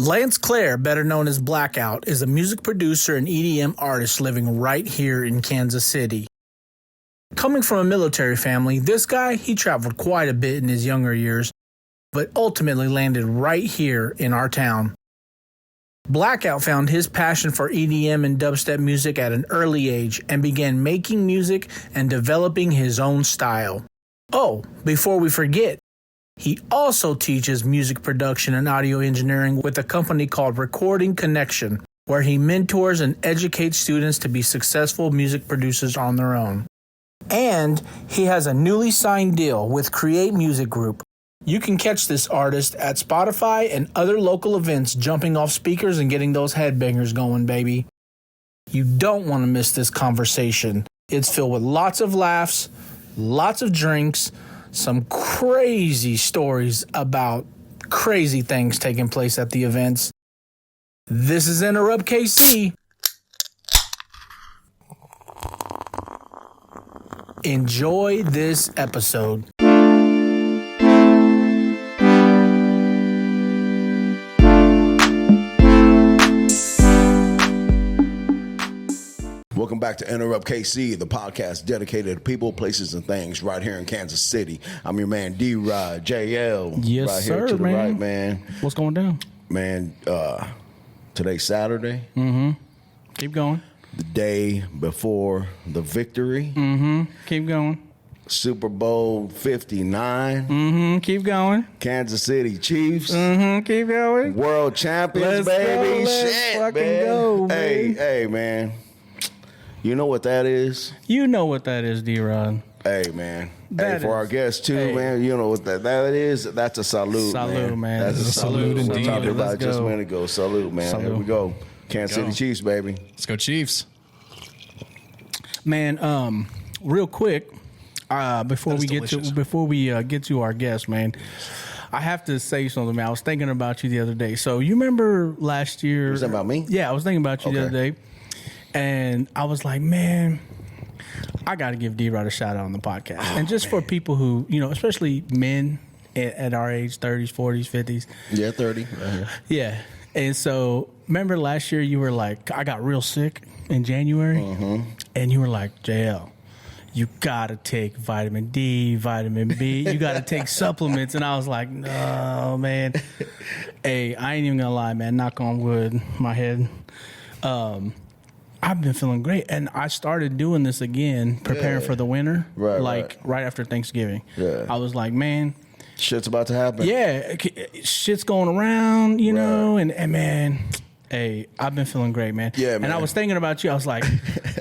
Lance Clare, better known as BLAQOUT, is a music producer and EDM artist living right here in Kansas City. Coming from a military family, this guy, he traveled quite a bit in his younger years, but ultimately landed right here in our town. BLAQOUT found his passion for EDM and dubstep music at an early age and began making music and developing his own style. Oh, before we forget, he also teaches music production and audio engineering with a company called Recording Connection, where he mentors and educates students to be successful music producers on their own. And he has a newly signed deal with Create Music Group. You can catch this artist at Spotify and other local events, jumping off speakers and getting those headbangers going, baby. You don't want to miss this conversation. It's filled with lots of laughs, lots of drinks, some crazy stories about crazy things taking place at the events. This is Enterrupt KC. Enjoy this episode. Welcome back to Enterrupt KC, the podcast dedicated to people, places, and things right here in Kansas City. I'm your man, D-Rod, JL. Yes, right sir, here to the man. right, man. What's going down? Man, today's Saturday. Keep going. The day before the victory. Keep going. Super Bowl 59. Keep going. Kansas City Chiefs. Keep going. World champions, Let's baby. go, let's Shit, fucking man. go, Hey, man. You know what that is? You know what that is, D-Rod. Hey, man. That For our is- guests, too, hey. man, you know what that is? That's a salute, Salute, man. That's a salute. Salute We indeed. talked about Let's just a go. minute ago. Salute, man. Salute. Here we go. Kansas City Chiefs, baby. Let's go Chiefs. Man, real quick, before we delicious. get to our guest, man, I have to say something, man. I was thinking about you the other day. So you remember last year? Was that about me? Yeah, I was thinking about you the Okay. other day, and I was like, man, I got to give D-Rod a shout out on the podcast, and just for people who, you know, especially men at our age, 30s, 40s, 50s. Yeah, 30. Right here. Yeah. And so, remember last year you were like, I got real sick in January, and you were like, JL, you gotta take vitamin D, vitamin B, you gotta take supplements. And I was like, no, man. Hey, I ain't even gonna lie, man. Knock on wood, my head. I've been feeling great, and I started doing this again, preparing for the winter, Right. right after Thanksgiving. Yeah. I was like, man. Shit's about to happen. Yeah, shit's going around, you know, and man, hey, I've been feeling great, man. Yeah, And man. I was thinking about you. I was like,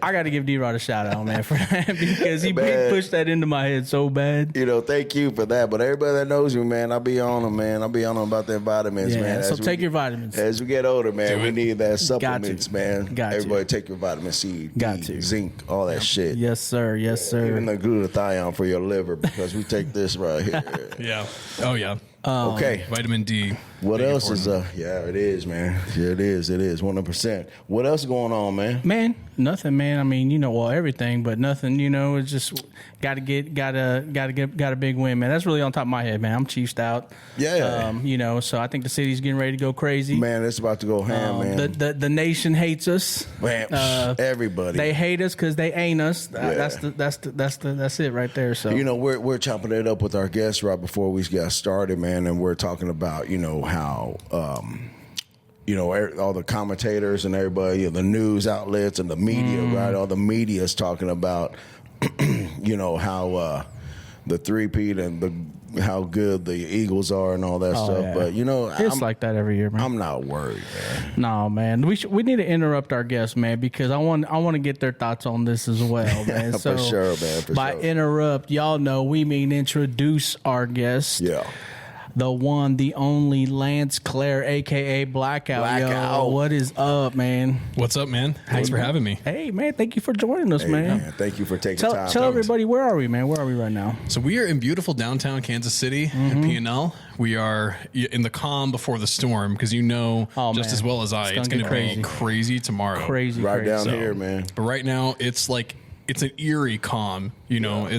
I got to give D-Rod a shout out, man, for that, because he Man. pushed that into my head so bad. You know, thank you for that. But everybody that knows you, man, I'll be on them, man. I'll be on them about their vitamins, Yeah, man. so As we take get- your vitamins. As we get older, man, Do we it. need that supplements, man. Got to. Everybody take your vitamin C, Got D, to. zinc, all that shit. Yes, sir. Yes, sir. Even the glutathione for your liver, because we take this right here. Yeah. Oh, yeah. Okay. Vitamin D. What Big else is important. yeah, it is, man. Yeah, it is 100%. What else going on, man? Man, nothing, man. I mean, you know, well, everything, but nothing. You know, it's just got a big win, man. That's really on top of my head, man. I'm Chiefsed out. Yeah. You know, so I think the city's getting ready to go crazy. Man, it's about to go ham, man. The nation hates us. Man, everybody. They hate us because they ain't us. Yeah. That's it right there. So You know, we're chopping it up with our guests right before we got started, man, and we're talking about, you know, how you know, all the commentators and everybody, you know, the news outlets and the media, right? All the media is talking about, you know, how the three-peat and how good the Eagles are and all that stuff. yeah. But, you know, it's like that every year, man. I'm not worried, man. No, man. We need to interrupt our guests, man, because I want to get their thoughts on this as well, man. For So sure, man, for by sure. interrupt, y'all know we mean introduce our guest. Yeah. The one, the only Lance Clare, a.k.a. BLAQOUT. Yo, BLAQOUT. what is up, man? What's up, man? Thanks for having me. Hey, man, thank you for joining us, Hey, man. thank you for taking Tell time. everybody, where are we, man? Where are we right now? So we are in beautiful downtown Kansas City at P&L. We are in the calm before the storm because you know Oh, just man. as well as I, It's it's gonna going get to be crazy tomorrow. Crazy, Right crazy. down So- here, man. But right now, it's like it's an eerie calm. You know, I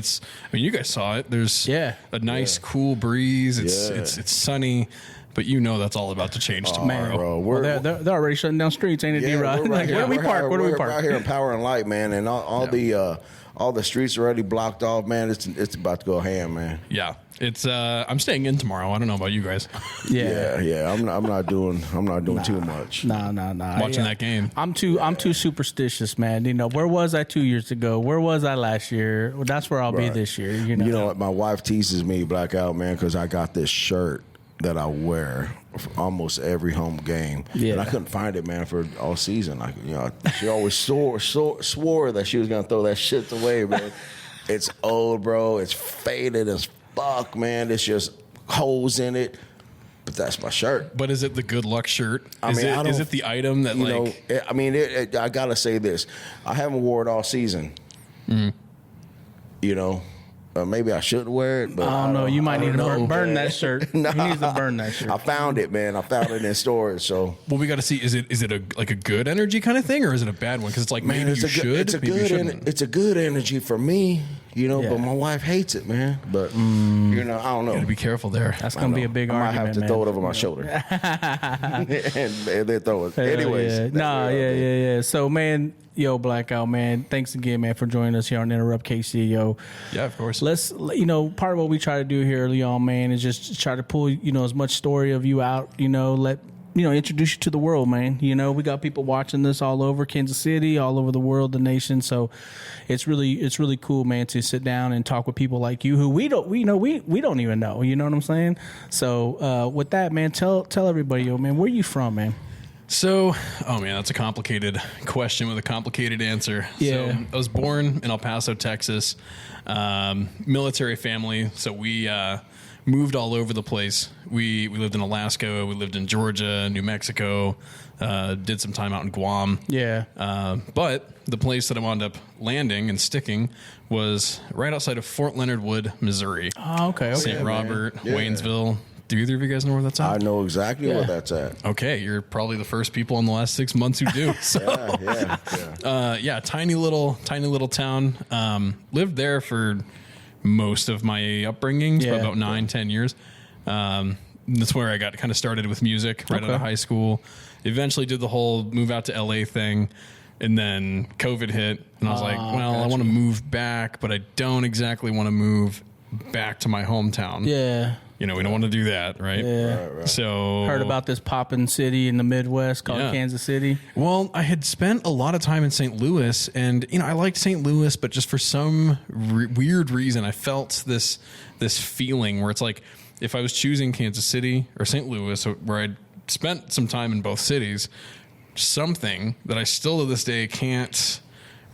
mean, you guys saw it. There's Yeah. a nice cool breeze. It's Yeah. it's sunny. but you know that's all about to change tomorrow. Bro, Well, they're already shutting down streets, ain't it, D-Rod? Like, where do we park? Where do we park? We're out here in Power and Light, man, and all the streets are already blocked off, man. It's about to go ham, man. Yeah, it's. I'm staying in tomorrow. I don't know about you guys. Yeah. I'm not doing too much. Nah. Watching that game. I'm too superstitious, man. You know, where was I 2 years ago? Where was I last year? Well, that's where I'll be this year. You know what? My wife teases me, Blackout, man, because I got this shirt that I wear for almost every home game. Yeah. And I couldn't find it, man, for all season. Like, you know, she always swore that she was gonna throw that shit away, man. It's old, bro. It's faded as fuck, man. It's just holes in it. But that's my shirt. But is it the good luck shirt? Is it the item that, like... I gotta say this. I haven't wore it all season. You know, maybe I should wear it, but I don't know. You might need to burn that shirt. Nah, you need to burn that shirt. I found it, man. I found it in storage. So, well, we got to see. Is it a good energy kind of thing, or is it a bad one? Because it's like, man, it's a good energy for me, you know. But my wife hates it, man. But you know, I don't know. Gotta be careful there. That's gonna be a big argument. I might have to throw it over my shoulder and then throw it. Anyways, yeah. So, man. Yo, Blackout, man. Thanks again, man, for joining us here on Enterrupt KC, yo. Yeah, of course. Let's, part of what we try to do here early on, man, is just try to pull, as much story of you out, introduce you to the world, man. You know, we got people watching this all over Kansas City, all over the world, the nation. So it's really cool, man, to sit down and talk with people like you who we don't even know. You know what I'm saying? So with that, man, tell everybody, yo, man, where you from, man? So, that's a complicated question with a complicated answer. Yeah. So I was born in El Paso, Texas, military family. So we moved all over the place. We lived in Alaska. We lived in Georgia, New Mexico, did some time out in Guam. Yeah. But the place that I wound up landing and sticking was right outside of Fort Leonard Wood, Missouri. Oh, okay. St. Robert, Waynesville. Do either of you guys know where that's at? I know exactly where that's at. Okay, you're probably the first people in the last 6 months who do. So, tiny little town. Lived there for most of my upbringing, for about 9-10 years. That's where I got kind of started with music right out of high school. Eventually did the whole move out to LA thing. And then COVID hit, and I was like, I want to move back, but I don't exactly want to move back to my hometown. Yeah. We don't want to do that, right? Yeah. Right. So heard about this poppin' city in the Midwest called Kansas City. Well, I had spent a lot of time in St. Louis, and I liked St. Louis, but just for some weird reason, I felt this feeling where it's like if I was choosing Kansas City or St. Louis, where I'd spent some time in both cities, something that I still to this day can't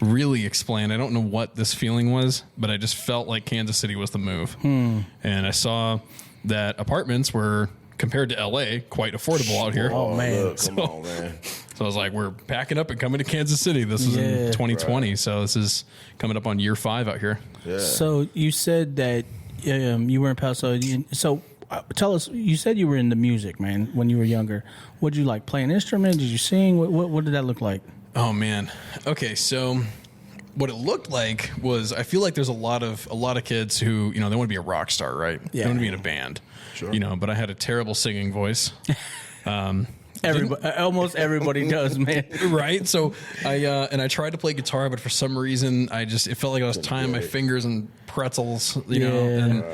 really explain. I don't know what this feeling was, but I just felt like Kansas City was the move. And I saw that apartments were, compared to LA, quite affordable out here. Oh, man. Look, come on, man. So I was like, we're packing up and coming to Kansas City. This was in 2020. So this is coming up on year 5 out here. Yeah. So you said that you were in Paso. So tell us, you said you were into music, man, when you were younger. What did you like, play an instrument? Did you sing? What did that look like? Oh, man. Okay, so what it looked like was, I feel like there's a lot of kids who, they want to be a rock star, right? Yeah. They want to be in a band. Sure. But I had a terrible singing voice. Almost everybody does, man. Right? So I tried to play guitar, but for some reason it felt like I was tying my fingers in pretzels, know,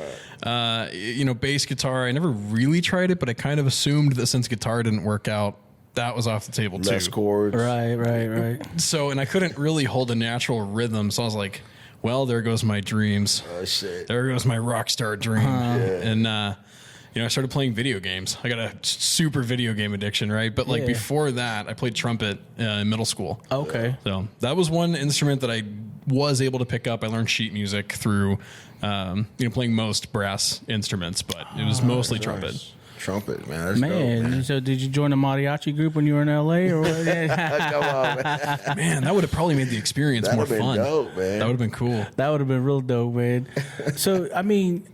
and bass guitar. I never really tried it, but I kind of assumed that since guitar didn't work out, that was off the table too. Less chords. Right. So, and I couldn't really hold a natural rhythm. So I was like, well, there goes my dreams. Oh, shit. There goes my rock star dream. And, I started playing video games. I got a super video game addiction, right? But before that, I played trumpet in middle school. Okay. So that was one instrument that I was able to pick up. I learned sheet music through, playing most brass instruments, but it was mostly trumpet. Trumpet, man. That's man, dope, man. So did you join a mariachi group when you were in LA? Or what? Come on, man. Man, that would have probably made the experience more fun. Dope, man. That would have been cool. That would have been real dope, man. So, I mean,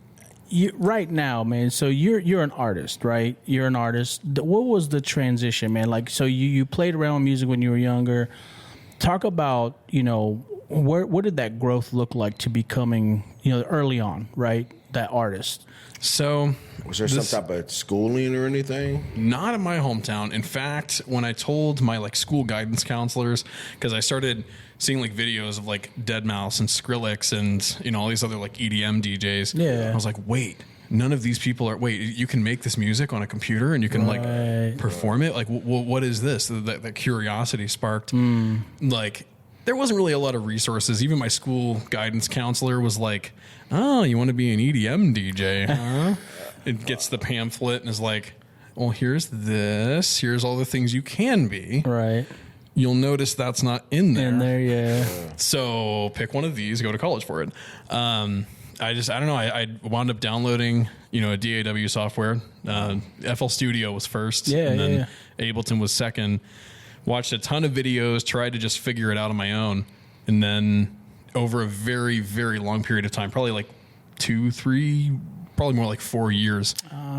right now, man, so you're an artist, right? You're an artist. What was the transition, man? Like, so you played around with music when you were younger. Talk about, what did that growth look like to becoming, early on, right? that artist? So Was there some type of schooling or anything? not in my hometown. In fact, when I told my like school guidance counselors, because I started seeing like videos of like Deadmau5 and Skrillex and all these other like EDM DJs. Yeah. I was like, wait, none of these people are. Wait, you can make this music on a computer and you can like perform it. Like, what is this? That curiosity sparked. Like, there wasn't really a lot of resources. Even my school guidance counselor was like, "Oh, you want to be an EDM DJ, huh?" It gets the pamphlet and is like, "Well, here's this. Here's all the things you can be." Right. You'll notice that's not in there. In there, yeah. So pick one of these, go to college for it. I don't know. I wound up downloading, a DAW software. FL Studio was first. Yeah, and then Ableton was second. Watched a ton of videos, tried to just figure it out on my own. And then over a very, very long period of time, probably like 2, 3, probably more like 4 years,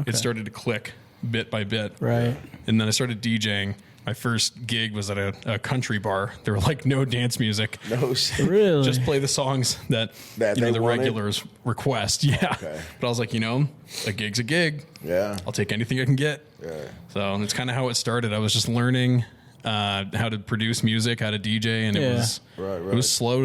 it started to click bit by bit. Right. And then I started DJing. My first gig was at a country bar. There were like no dance music. No shit. Really? Just play the songs that they the wanted? regulars request. Yeah. Okay. But I was like, a gig's a gig. Yeah. I'll take anything I can get. Yeah. So that's kind of how it started. I was just learning how to produce music, how to DJ, and it was it was slow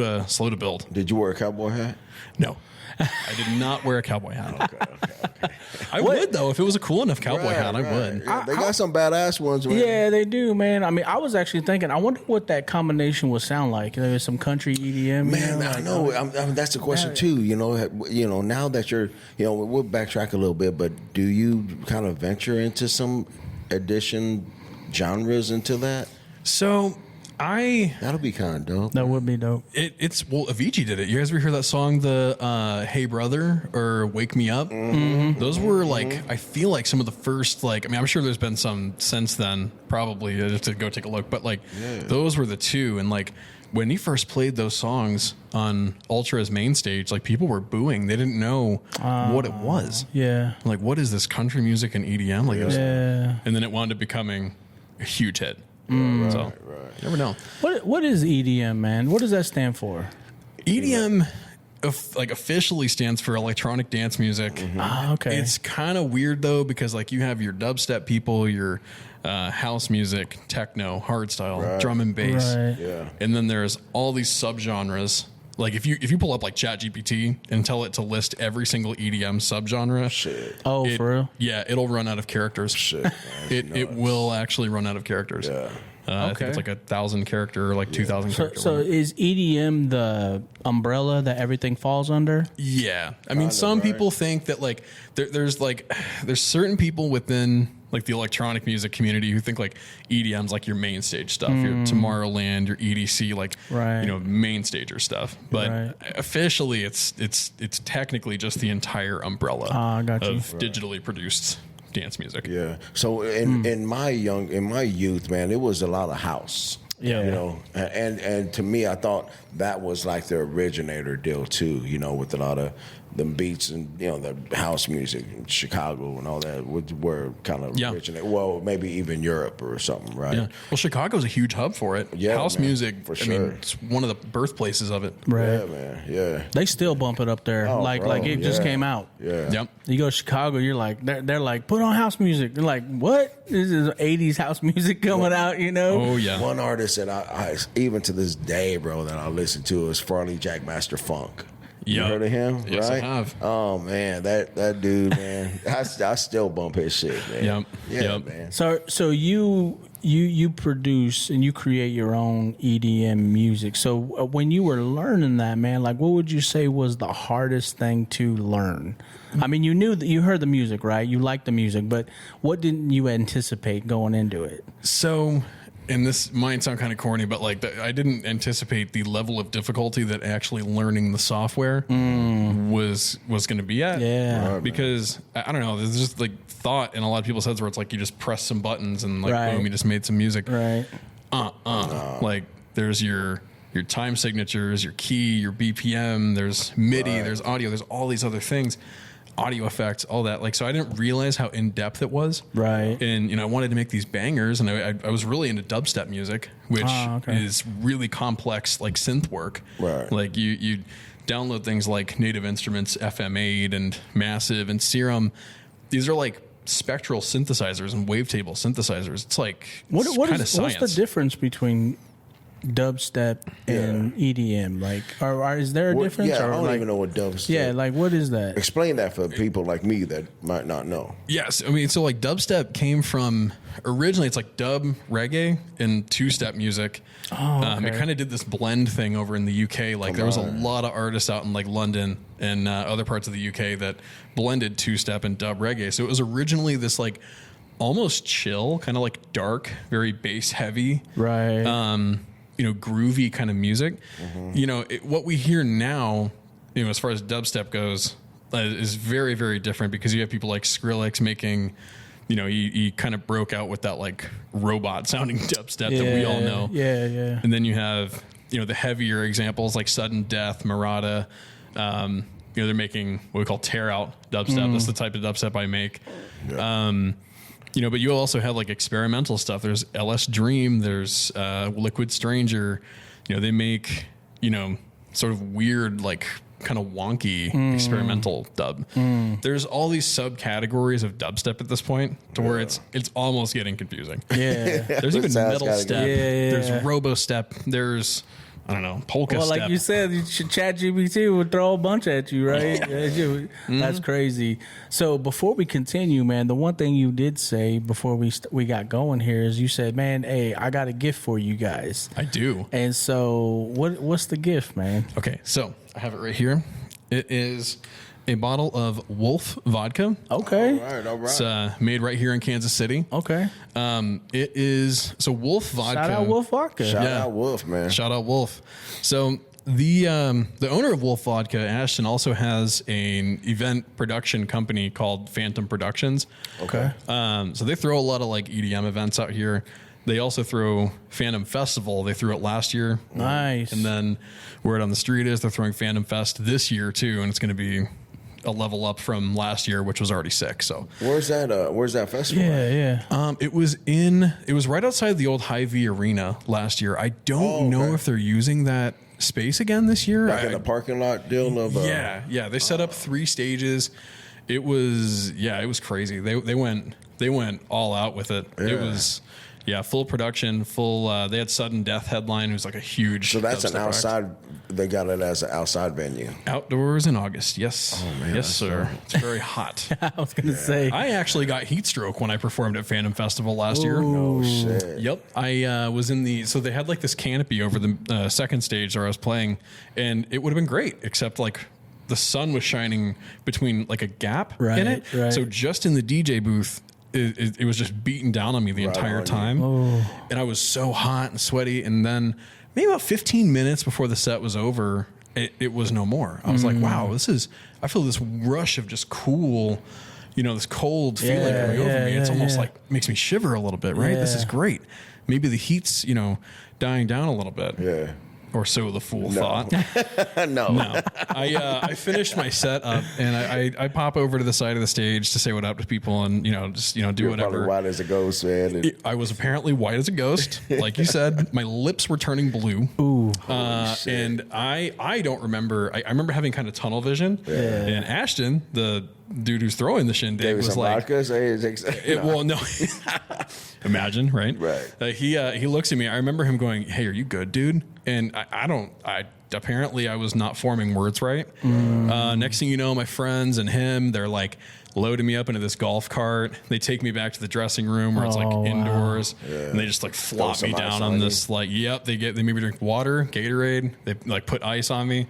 to build. Did you wear a cowboy hat? No. I did not wear a cowboy hat. Okay. I would though if it was a cool enough cowboy hat. I would. Yeah, they got some badass ones. Man. Yeah, they do, man. I mean, I was actually thinking, I wonder what that combination would sound like. There's some country EDM. Man, I know. I mean, that's the question too. Now that you're, we'll backtrack a little bit, but do you kind of venture into some addition genres into that? So That'll be kind of dope. That would be dope. Avicii did it. You guys ever hear that song, the Hey Brother or Wake Me Up? Mm-hmm. Those were like, I feel like some of the first, I'm sure there's been some since then, probably, just to go take a look. But those were the two. And when he first played those songs on Ultra's main stage, people were booing. They didn't know what it was. Yeah. What is this country music and EDM? And then it wound up becoming a huge hit. So, you never know. What is EDM, man? What does that stand for? EDM, officially stands for electronic dance music. Mm-hmm. Okay. It's kind of weird though because you have your dubstep people, your house music, techno, hardstyle, drum and bass, and then there's all these subgenres. If you pull up ChatGPT and tell it to list every single EDM subgenre, For real? Yeah, it'll run out of characters. It will actually run out of characters. Yeah. I think it's 1,000 character or 2,000 character. So is EDM the umbrella that everything falls under? Yeah, I mean, some people think that there's certain people within the electronic music community who think EDM's your main stage stuff, your Tomorrowland, your EDC, main stager stuff. But officially, it's technically just the entire umbrella of digitally produced dance music. Yeah. So in my youth, man, it was a lot of house. Yeah. And to me, I thought that was the originator deal too. With a lot of them beats and the house music in Chicago and all that were kind of originate. Well, maybe even Europe or something, right? Yeah. Well, Chicago's a huge hub for it. Yeah, house music, for sure. I mean, it's one of the birthplaces of it. Right. Yeah, man. Yeah. They still bump it up there. Bro, It just came out. Yeah. Yep. You go to Chicago, you're they're like, put on house music. They're like, what? This is 80s house music coming out, Oh, yeah. One artist that I even to this day, bro, that I listen to is Farley Jackmaster Funk. You heard of him? Yes, right? I have. Oh man, that dude, man, I still bump his shit, man. Man. So you produce and you create your own EDM music. So when you were learning that, man, what would you say was the hardest thing to learn? I mean, you knew that you heard the music, right? You liked the music, but what didn't you anticipate going into it? So, and this might sound kind of corny, but I didn't anticipate the level of difficulty that actually learning the software was going to be at. Yeah. Right, because I don't know, there's just thought in a lot of people's heads where it's you just press some buttons and boom, you just made some music. Right. There's your time signatures, your key, your BPM, there's MIDI, there's audio, there's all these other things. Audio effects, all that. So I didn't realize how in depth it was. Right. And I wanted to make these bangers, and I was really into dubstep music, which is really complex, synth work. Right. You download things like Native Instruments FM8 and Massive and Serum, these are like spectral synthesizers and wavetable synthesizers. It's like What's science. the difference between dubstep and EDM? Like, is there a difference? Yeah, or I don't like, even know what dubstep. Yeah, like what is that? Explain that for people like me that might not know. Yes, I mean, so like dubstep came from originally it's like dub reggae and two-step music. Oh, okay. It kind of did this blend thing over in the UK. Like there was a lot of artists out in like London and other parts of the UK that blended two-step and dub reggae. So it was originally this like almost chill, kind of like dark, very bass heavy, Right. Groovy kind of music. What we hear now, as far as dubstep goes, is very, very different because you have people like Skrillex making, he kind of broke out with that like robot sounding dubstep that we all know. Yeah. And then you have, the heavier examples like Sudden Death, Murata. They're making what we call tear out dubstep. That's the type of dubstep I make. Yeah. But you also have like experimental stuff. There's LS Dream. There's Liquid Stranger. They make, sort of weird, like kind of wonky experimental dub. There's all these subcategories of dubstep at this point to where it's almost getting confusing. Yeah. There's even metal step. Yeah. There's robo step. There's, I don't know, polka Well, step. like you said, ChatGPT would throw a bunch at you, right? That's crazy. So before we continue, man, the one thing you did say before we got going here is you said, man, hey, I got a gift for you guys. I do. And so what's the gift, man? Okay, so I have it right here. It is a bottle of Wolf vodka. Okay. All right. It's made right here in Kansas City. Okay. It is Wolf vodka. Shout out Wolf Vodka. Shout out Wolf, man. Shout out Wolf. So the owner of Wolf Vodka, Ashton, also has an event production company called Phantom Productions. Okay. So they throw a lot of like EDM events out here. They also throw Phantom Festival. They threw it last year. Nice. And then word on the street is they're throwing Phantom Fest this year too, and it's going to be a level up from last year, which was already sick. So Where's that festival? Yeah. it was right outside the old Hy-Vee Arena last year. I don't know if they're using that space again this year. Like in a parking lot deal of Yeah. They set up 3 stages. It was crazy. They went all out with it. Yeah. It was full production, they had Sudden Death headline. It was like a huge. So that's an dubstep act. outside. They got it as an outside venue. Outdoors in August. Yes. Oh, man, yes, sir. It's very hot. I was gonna say. I actually got heat stroke when I performed at Phantom Festival last year. Oh shit. Yep. I was so they had like this canopy over the second stage where I was playing, and it would have been great, except like the sun was shining between like a gap in it. Right. So just in the DJ booth, it was just beating down on me the entire time. And I was so hot and sweaty. And then maybe about 15 minutes before the set was over, it was no more. I was like, wow, I feel this rush of just cool, this cold feeling coming over me. It's almost like makes me shiver a little bit, right? This is great. Maybe the heat's, dying down a little bit. Yeah. Or so the fool thought. No. I finished my set up, and I pop over to the side of the stage to say what up to people, and just do You're whatever. probably white as a ghost, man. I was apparently white as a ghost, like you said. My lips were turning blue. Ooh. And I don't remember. I remember having kind of tunnel vision. Yeah. And Ashton, the dude who's throwing the shindig, was like, "Well, no." Imagine, right? Right. He looks at me. I remember him going, "Hey, are you good, dude?" And apparently I was not forming words right. Next thing you know, my friends and him, they're like loading me up into this golf cart. They take me back to the dressing room where it's like indoors, and they just like flop me down on this. Like, they made me drink water, Gatorade. They like put ice on me.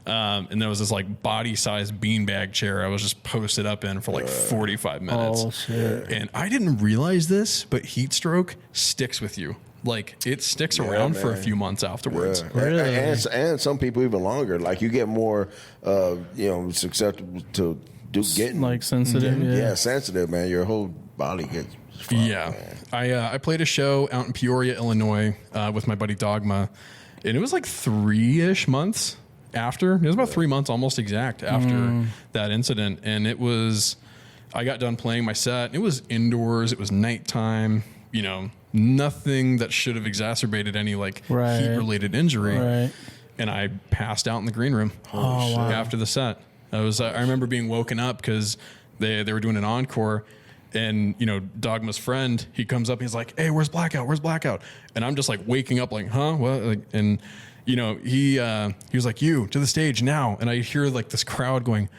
And there was this like body-sized beanbag chair I was just posted up in for like 45 minutes. Oh, shit. And I didn't realize this, but heat stroke sticks with you. Like it sticks around for a few months afterwards. Yeah. Really? And some people even longer. Like you get more, susceptible to getting Like sensitive. Yeah, sensitive, man. Your whole body gets. Fucked, man. I played a show out in Peoria, Illinois, with my buddy Dogma, and it was like 3-ish months after. It was about 3 months, almost exact after that incident, and I got done playing my set. It was indoors. It was nighttime. Nothing that should have exacerbated any like heat-related injury. Right. and I passed out in the green room after the set. I remember being woken up because they were doing an encore, and Dogma's friend, he comes up, he's like, "Hey, where's BLAQOUT? Where's BLAQOUT?" And I'm just like waking up like, "Huh? What?" Like, and he was like, "You to the stage now," and I hear like this crowd going,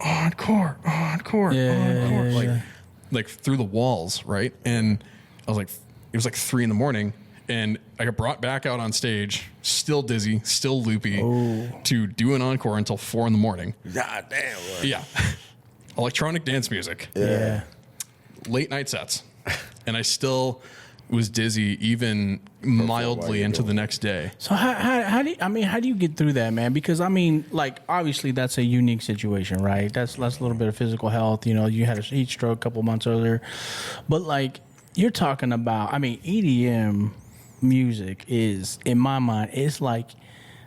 "Encore, encore, encore," like through the walls, right? And I was like, it was like 3 a.m. And I got brought back out on stage, still dizzy, still loopy, to do an encore until 4 a.m. God damn. Right. Yeah. Electronic dance music. Yeah. Late night sets. And I still was dizzy even mildly into the next day. So how do you get through that, man? Because like obviously that's a unique situation, right? That's a little bit of physical health. You had a heat stroke a couple months earlier, but like you're talking about, EDM music is, in my mind, it's like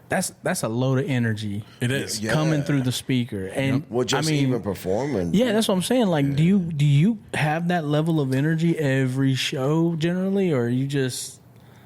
that's a load of energy. It is coming through the speaker, and even performing. Yeah, that's what I'm saying. Like, do you have that level of energy every show generally, or you just?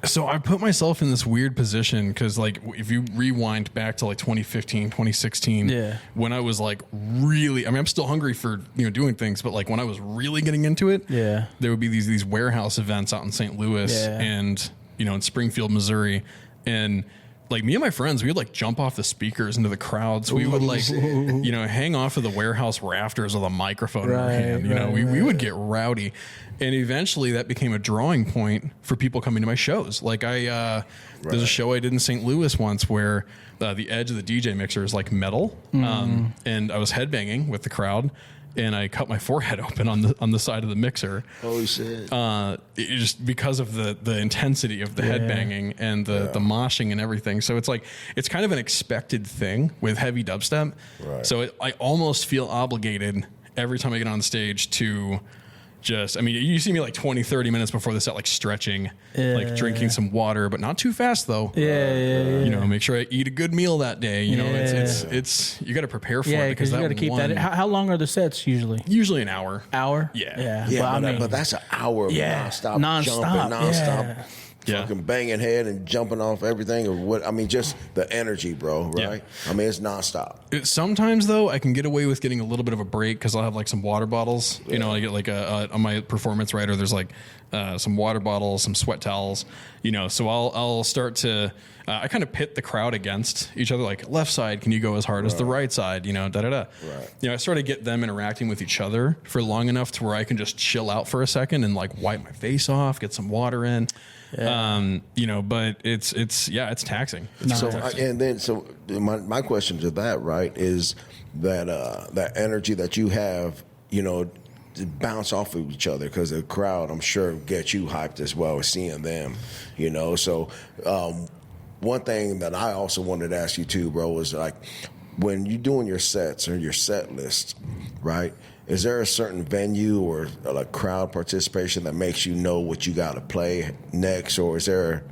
So I put myself in this weird position because, like, if you rewind back to like 2015, 2016, when I was like really, I'm still hungry for doing things, but like when I was really getting into it, there would be these warehouse events out in St. Louis and in Springfield, Missouri, and like me and my friends, we would like jump off the speakers into the crowds. We would like, hang off of the warehouse rafters with a microphone in our hand. We would get rowdy. And eventually that became a drawing point for people coming to my shows. Like there's a show I did in St. Louis once where the edge of the DJ mixer is like metal. And I was headbanging with the crowd, and I cut my forehead open on the side of the mixer. Holy shit. Just because of the intensity of the headbanging and the moshing and everything. So it's like, it's kind of an expected thing with heavy dubstep. Right. So I almost feel obligated every time I get on stage to just, you see me like 20, 30 minutes before the set, like stretching, like drinking some water, but not too fast though. Make sure I eat a good meal that day. It's you got to prepare for it because you got to keep that. How long are the sets usually? Usually an hour. Hour? Yeah. But that's an hour of nonstop jumping, nonstop. Fucking banging head and jumping off everything or what? Just the energy, bro. Right? It's nonstop. Sometimes though, I can get away with getting a little bit of a break because I'll have like some water bottles. I get like on my performance writer. There's like some water bottles, some sweat towels. So I'll start to. I kind of pit the crowd against each other. Like left side, can you go as hard as the right side? Right. I sort of get them interacting with each other for long enough to where I can just chill out for a second and like wipe my face off, get some water in. But it's taxing. So my question to that, right, is that that energy that you have, to bounce off of each other because the crowd, I'm sure, gets you hyped as well as seeing them, So one thing that I also wanted to ask you too, bro, is like when you're doing your sets or your set list, right? Is there a certain venue or like crowd participation that makes you know what you got to play next, or is there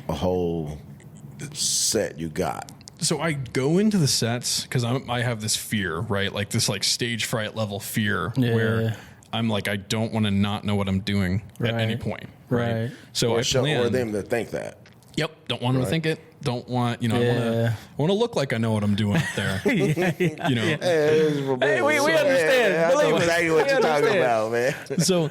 a whole set you got? So I go into the sets because I have this fear, right? Like this like stage fright level fear where I'm like, I don't want to not know what I'm doing at any point, right? So or them to think that. Yep, don't want them to think it. Don't want, I want to look like I know what I'm doing up there. Hey, we understand. Believe exactly what you're talking about, man. So,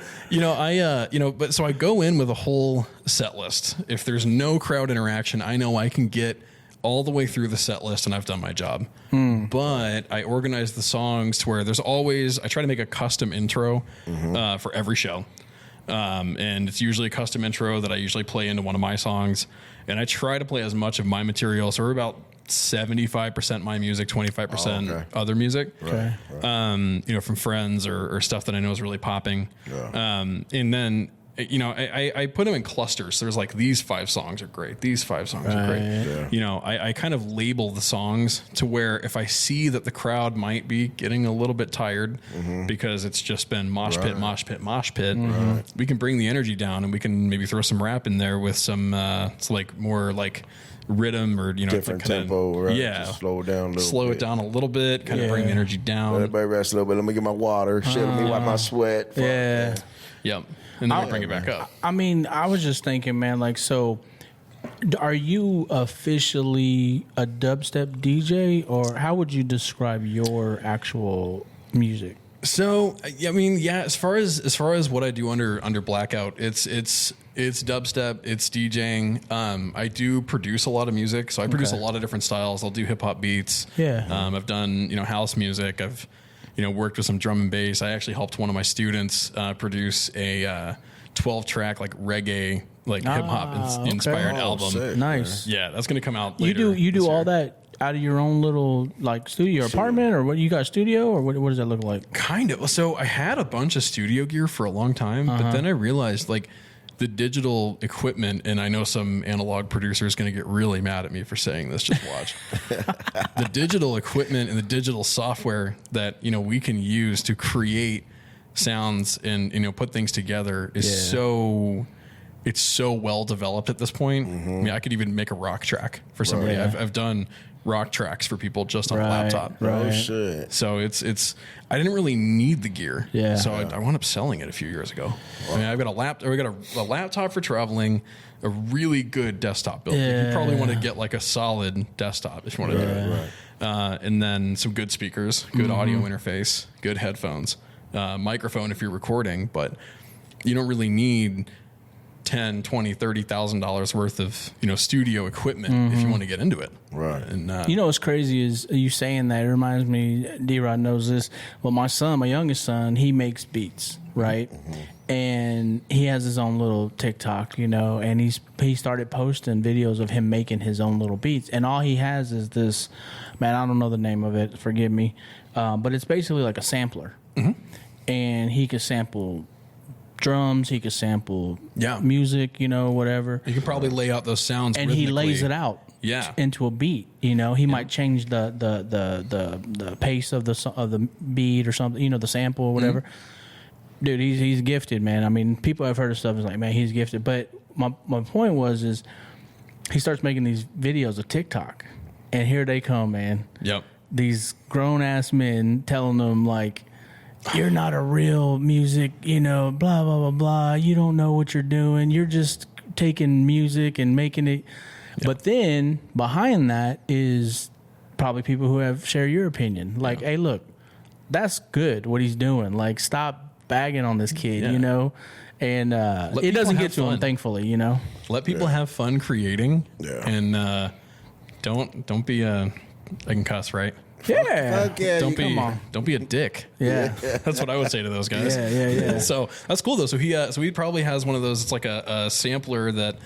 so I go in with a whole set list. If there's no crowd interaction, I know I can get all the way through the set list and I've done my job. But I organize the songs to where I try to make a custom intro for every show. And it's usually a custom intro that I usually play into one of my songs. And I try to play as much of my material. So we're about 75% my music, 25% other music. Okay. From friends or stuff that I know is really popping. Yeah. And then, I put them in clusters. So there's like, these 5 songs are great. These 5 songs are great. Yeah. I kind of label the songs to where if I see that the crowd might be getting a little bit tired because it's just been mosh pit, we can bring the energy down and we can maybe throw some rap in there with some, it's like more like rhythm or, different tempo, right? Yeah. Just slow it down a little bit. Slow it down a little bit, kind of bring the energy down. Everybody rest a little bit. Let me get my water. Let me wipe my sweat. Yep. And then I'll bring it back up. I was just thinking, man, like, so Are you officially a dubstep DJ, or how would you describe your actual music? So I mean, yeah. As far as what I do under BLAQOUT, it's dubstep, it's DJing. I do produce a lot of music, so I produce a lot of different styles. I'll do hip hop beats. Yeah. I've done house music. I've worked with some drum and bass. I actually helped one of my students produce a 12-track like reggae hip hop inspired album. Sick, Nice. Yeah, that's gonna come out later. You do this all year. that out of your own little like studio or apartment, or what? You got a studio, or what does that look like? Kind of. So I had a bunch of studio gear for a long time, but then I realized like the digital equipment, and I know some analog producer is going to get really mad at me for saying this. Just watch. The digital equipment and the digital software that we can use to create sounds and put things together is it's so well developed at this point. I mean, I could even make a rock track for somebody. Yeah. I've done rock tracks for people just on a laptop. Oh shit! So it's I didn't really need the gear. Yeah. So I wound up selling it a few years ago. I mean, I've got a laptop for traveling, a really good desktop build. Yeah. You probably want to get like a solid desktop if you want to do it. And then some good speakers, good audio interface, good headphones, microphone if you're recording, but you don't really need $10,000, $20,000, $30,000 worth of studio equipment if you want to get into it. Right. And What's crazy is you saying that. It reminds me, D-Rod knows this. Well, my youngest son, he makes beats, right? And he has his own little TikTok, and he started posting videos of him making his own little beats. And all he has is this, man, I don't know the name of it, forgive me, but it's basically like a sampler. And he could sample drums, he could sample music, whatever. you can probably lay out those sounds And he lays rhythmically. it out Yeah. into a beat. He might change the pace of the beat or something, the sample or whatever. Dude, he's gifted, man. I mean, people have heard of stuff. It's like, man, he's gifted. But my point is he starts making these videos of TikTok, and here they come, man. Yep. These grown ass men telling them like, you're not a real music, blah, blah, blah, blah. You don't know what you're doing. You're just taking music and making it. Yep. But then behind that is probably people who share your opinion. Like, hey, look, that's good what he's doing. Like, stop bagging on this kid, And it doesn't get to him, thankfully, Let people have fun creating. Yeah. And don't be I can cuss, right? Yeah. Fuck yeah, Don't be a dick. Yeah. That's what I would say to those guys. Yeah. So that's cool though. So he probably has one of those. It's like a sampler that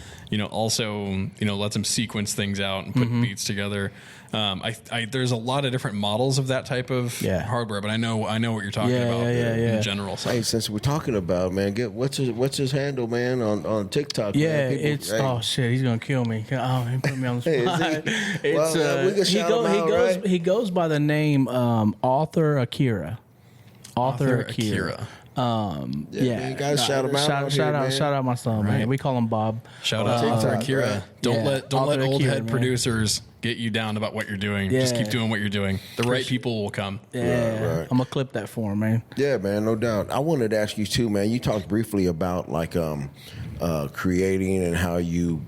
also lets him sequence things out and put beats together. There's a lot of different models of that type of hardware, but I know what you're talking about in general. So. Hey, since we're talking about, man, what's his handle, man, on TikTok? Yeah, man? it's oh shit, he's gonna kill me. Oh, he put me on the spot. Well, we can shout him out, right? He goes by the name Author Akira. Author Akira. Man, you guys shout him out. Shout out my son, man. We call him Bob. Shout out to Author Akira. Don't let old Akira, head man. producers get you down about what you're doing. Just keep doing what you're doing. The right people will come. Yeah, Right. I'm gonna clip that for him, man. Yeah, man, no doubt. I wanted to ask you too, man. You talked briefly about like creating and how you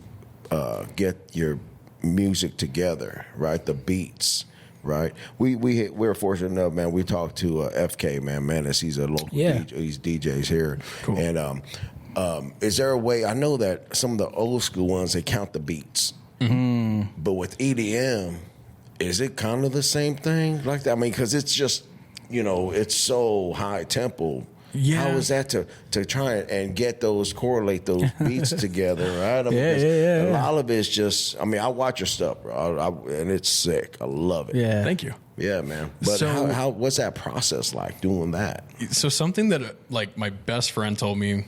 get your music together, right? The beats, right? We're fortunate enough, man. We talked to FK, man. As he's a local DJ, he's DJs here, Cool. And is there a way? I know that some of the old school ones they count the beats, but with EDM, is it kind of the same thing like that? I mean, because it's just it's so high tempo. Yeah. How is that to try and correlate those beats together, right? I mean, Yeah. A lot of it's just, I mean, I watch your stuff, bro, and it's sick. I love it. Yeah. Thank you. Yeah, man. But So- what's that process like doing that? So something that like my best friend told me,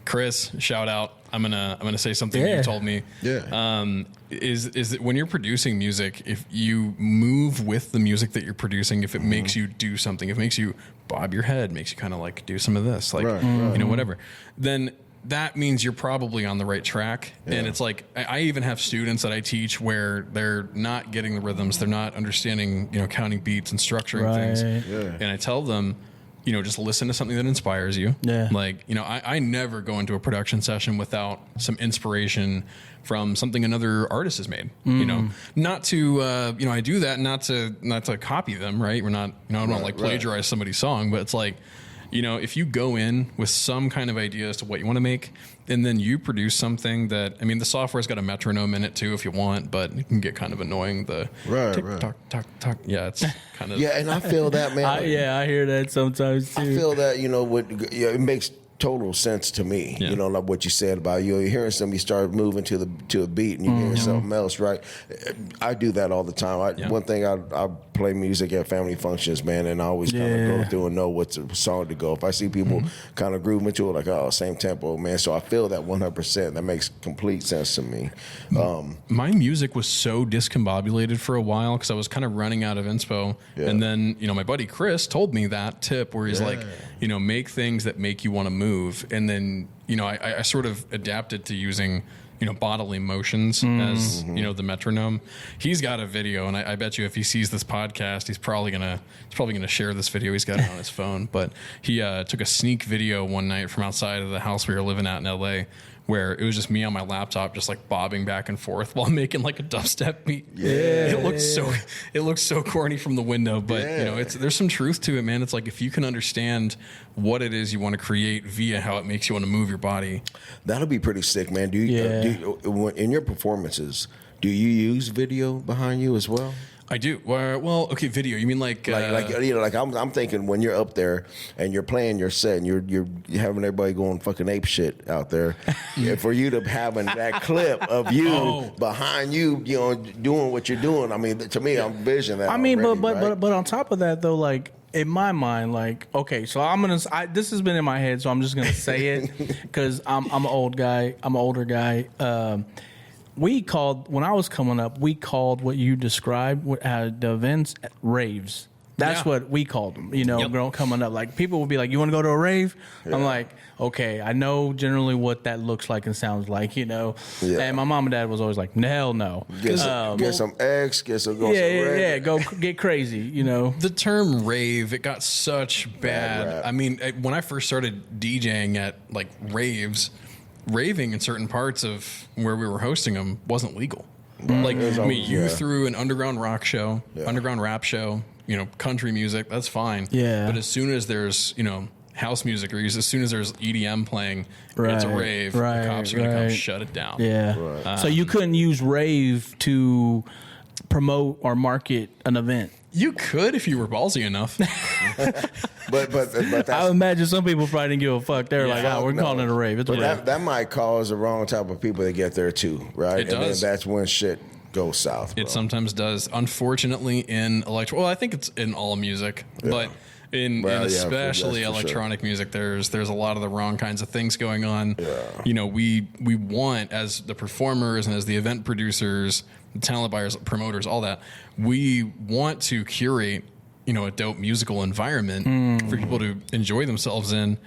Chris, shout out. I'm gonna say something you told me. Yeah. Is that when you're producing music, if you move with the music that you're producing, if it makes you do something, if it makes you bob your head, makes you kind of like do some of this, like whatever, then that means you're probably on the right track. Yeah. And it's like I even have students that I teach where they're not getting the rhythms, they're not understanding, counting beats and structuring things. Yeah. And I tell them, just listen to something that inspires you. Yeah. Like, I never go into a production session without some inspiration from something another artist has made. Not to, I do that not to copy them, right? We're not, I don't like plagiarize somebody's song, but it's like, if you go in with some kind of idea as to what you want to make, and then you produce something that, the software's got a metronome in it too if you want, but it can get kind of annoying. The tick, tock, tock, tock. Yeah, it's kind of. Yeah, and I feel that, man. I hear that sometimes too. I feel that, it makes total sense to me. Yeah. Like what you said about you're hearing something, you start moving to a beat and you hear something else, right? I do that all the time. One thing, I play music at family functions, man, and I always kind of go through and know what's a song to go. If I see people kind of groove into it, like, oh, same tempo, man. So I feel that 100%. That makes complete sense to me. My music was so discombobulated for a while because I was kind of running out of inspo. Yeah. And then, my buddy Chris told me that tip where he's like, make things that make you want to move. And then, I sort of adapted to using, bodily motions as, the metronome. He's got a video, and I bet you if he sees this podcast, he's probably gonna share this video. He's got it on his phone. But he took a sneak video one night from outside of the house we were living at in LA, where it was just me on my laptop, just like bobbing back and forth while making like a dubstep beat. Yeah, it looks so corny from the window, but there's some truth to it, man. It's like if you can understand what it is you want to create via how it makes you want to move your body, that'll be pretty sick, man. Do you in your performances, do you use video behind you as well? I do. Well, okay, video. You mean like I'm thinking when you're up there and you're playing your set and you're having everybody going fucking ape shit out there, for you to having that clip of you behind you, doing what you're doing. To me, I'm visioning that. But on top of that though, like, in my mind, like, okay, so this has been in my head, so I'm just gonna say it because I'm an older guy. When I was coming up, we called what you described the events raves. That's what we called them, coming up. Like, people would be like, you want to go to a rave? Yeah. I'm like, okay, I know generally what that looks like and sounds like, Yeah. And my mom and dad was always like, hell no. Get some eggs, go get crazy, The term rave, it got such bad. When I first started DJing at like raves, raving in certain parts of where we were hosting them wasn't legal. You threw an underground rock show, underground rap show, country music, that's fine. Yeah. But as soon as there's, house music, or as soon as there's EDM playing, it's a rave, the cops are going to come shut it down. Yeah. Right. So you couldn't use rave to promote or market an event? You could if you were ballsy enough. but that's, I imagine some people probably didn't give a fuck. They're like, we're calling it a rave. It's a rave. That might cause the wrong type of people to get there too, right? It does. Then that's when shit goes south. Bro. It sometimes does. Unfortunately, in I think it's in all music, but in especially electronic music, there's a lot of the wrong kinds of things going on. Yeah. We want, as the performers and as the event producers, the talent buyers, promoters, all that, we want to curate, a dope musical environment for people to enjoy themselves in,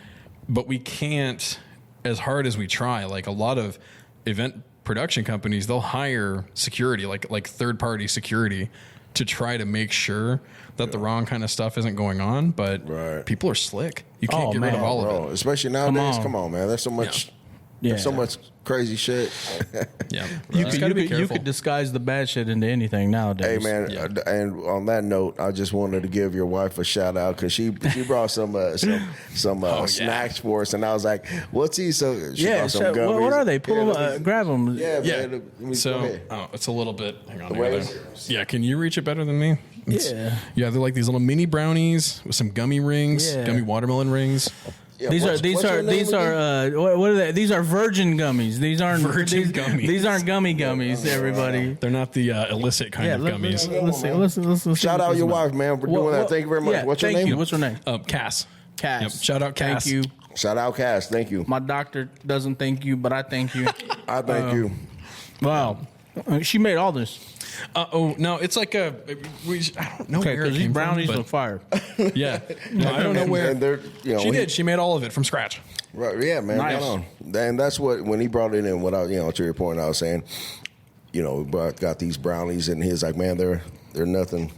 but we can't, as hard as we try. Like, a lot of event production companies, they'll hire security, like third-party security, to try to make sure that the wrong kind of stuff isn't going on. But people are slick. You can't get rid of all of it. Especially nowadays. Come on, man. There's so much. Yeah. There's so much crazy shit. You could disguise the bad shit into anything nowadays. Hey, man, and on that note, I just wanted to give your wife a shout out because she brought some snacks for us, and I was like, "What's he?" So she brought some gummies. What are they? Pull them, grab them. Man, so it's a little bit. Hang on. Yeah, can you reach it better than me? Yeah, they're like these little mini brownies with some gummy rings, gummy watermelon rings. Yeah, these are what are they? These are virgin gummies. These aren't gummies. These aren't gummies. Everybody, they're not the illicit kind of gummies. Let's shout out your wife, man, for doing that. Thank you very much. Yeah, what's your name? What's her name? Cass. Cass. Yep. Shout out Cass. Thank you. Shout out Cass. Thank you. My doctor doesn't thank you, but I thank you. I thank you. Wow, she made all this. No, it's like I don't know where it these came brownies from, on fire. Yeah, no, I don't know where. She did. She made all of it from scratch. Right? Yeah, man. Nice. Right on. And that's what when he brought it in. What I, to your point, I was saying, got these brownies, and he's like, man, they're nothing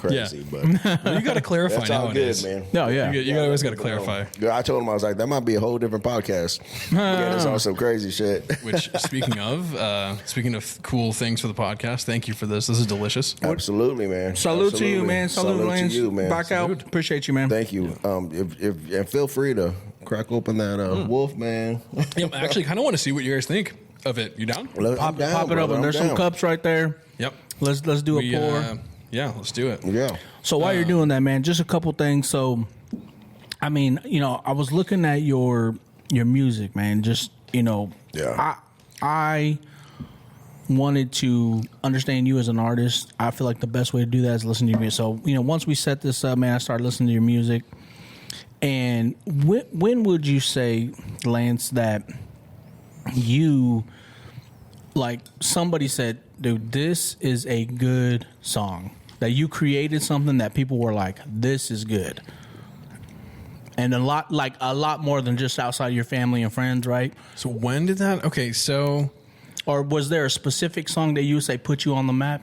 crazy, but Well, you got to clarify that's all nowadays. good, man. No, yeah. You always got to clarify. Yeah, I told him, I was like, that might be a whole different podcast. Yeah, it's all some crazy shit. Which, speaking of cool things for the podcast, thank you for this. This is delicious. Absolutely, man. Salute to you, Absolutely. man. Salute, Lance. to you, man. BLAQOUT. Appreciate you, man. Thank you. And feel free to crack open that wolf, man. Yeah, I actually kind of want to see what you guys think of it. You down? Pop it open. There's some cups right there. Yep. Let's do a pour. Yeah, let's do it. Yeah. So while you're doing that, man, just a couple things. So, I mean, I was looking at your music, man. Just Yeah. I wanted to understand you as an artist. I feel like the best way to do that is listen to your music. So, once we set this up, man, I started listening to your music. And when would you say, Lance, that you, like, somebody said, dude, this is a good song, that you created something that people were like, this is good? And a lot more than just outside your family and friends, right? So when did that? Okay, so Or was there a specific song that you would say put you on the map?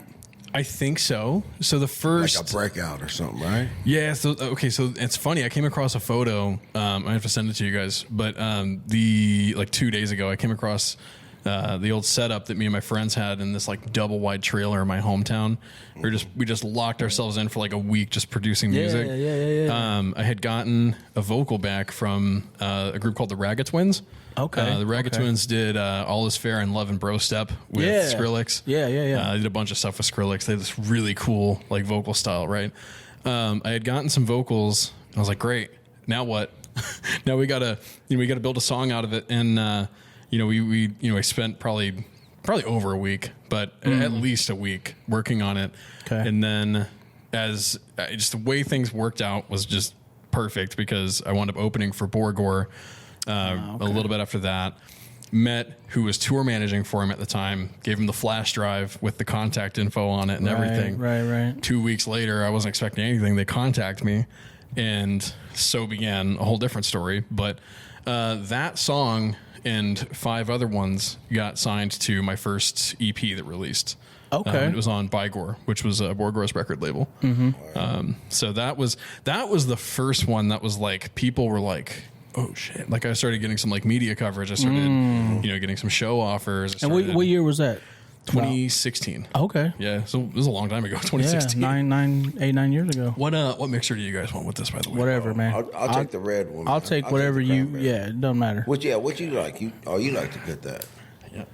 I think so. So the first, Like a breakout or something, right? yeah. So okay, so it's funny. I came across a photo. I have to send it to you guys. But 2 days ago, I came across the old setup that me and my friends had in this like double wide trailer in my hometown. We just locked ourselves in for like a week just producing music. Yeah. I had gotten a vocal back from a group called the Raga Twins. Okay. The Raga Twins did All Is Fair and Love and Bro Step with Skrillex. Yeah. They did a bunch of stuff with Skrillex. They had this really cool like vocal style, right? I had gotten some vocals. I was like, great. Now what? Now we gotta build a song out of it. And I spent probably over a week, but at least a week working on it. Okay. And then just the way things worked out was just perfect because I wound up opening for Borgore. A little bit after that, met who was tour managing for him at the time, gave him the flash drive with the contact info on it and everything. Right. 2 weeks later, I wasn't expecting anything. They contact me, and so began a whole different story. But that song and 5 other ones got signed to my first EP that released. Okay. It was on Bygore, which was Borgore's record label. So that was the first one that was like, people were like, oh shit. Like I started getting some like media coverage. I started, getting some show offers. And what year was that? 2016. Okay. Yeah. So it was a long time ago, 2016. Yeah, 9 years ago. What mixer do you guys want with this, by the way? Whatever, man. I'll take the red one. I'll take whatever the you. cranberry. Yeah, it doesn't matter. What you like? You like to get that?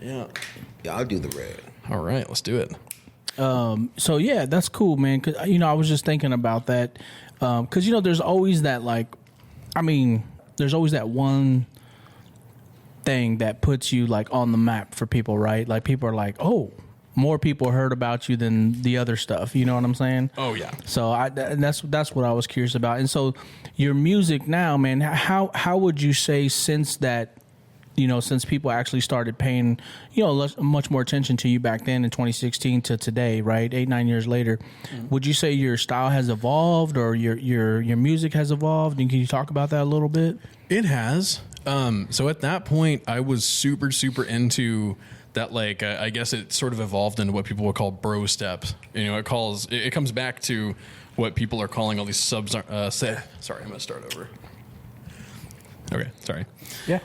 Yeah. Yeah, I'll do the red. All right, let's do it. So yeah, that's cool, man. Cause I was just thinking about that. Cause there's always that there's always that one thing that puts you like on the map for people, right? Like people are like, oh, more people heard about you than the other stuff. You know what I'm saying? Oh yeah. So and that's what I was curious about. And so your music now, man, how would you say since that, since people actually started paying, much more attention to you back then in 2016 to today, right? 8-9 years later, would you say your style has evolved or your music has evolved? And can you talk about that a little bit? It has. So at that point, I was super, super into that. Like, I guess it sort of evolved into what people would call bro steps. It comes back to what people are calling all these sorry, I'm going to start over. Okay. Sorry. Yeah.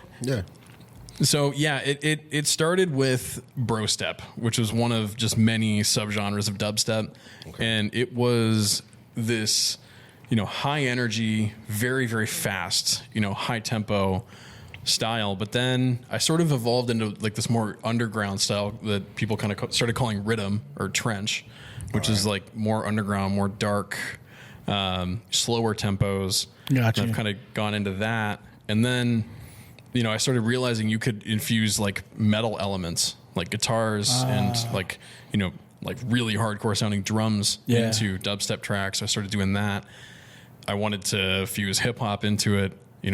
So yeah, it started with bro step, which was one of just many subgenres of dubstep, and it was this, high energy, very very fast, high tempo style. But then I sort of evolved into like this more underground style that people kind of started calling rhythm or trench, which is like more underground, more dark, slower tempos. Gotcha. And I've kind of gone into that, and then I started realizing you could infuse like metal elements, like guitars and like really hardcore sounding drums into dubstep tracks. So I started doing that. I wanted to fuse hip hop into it,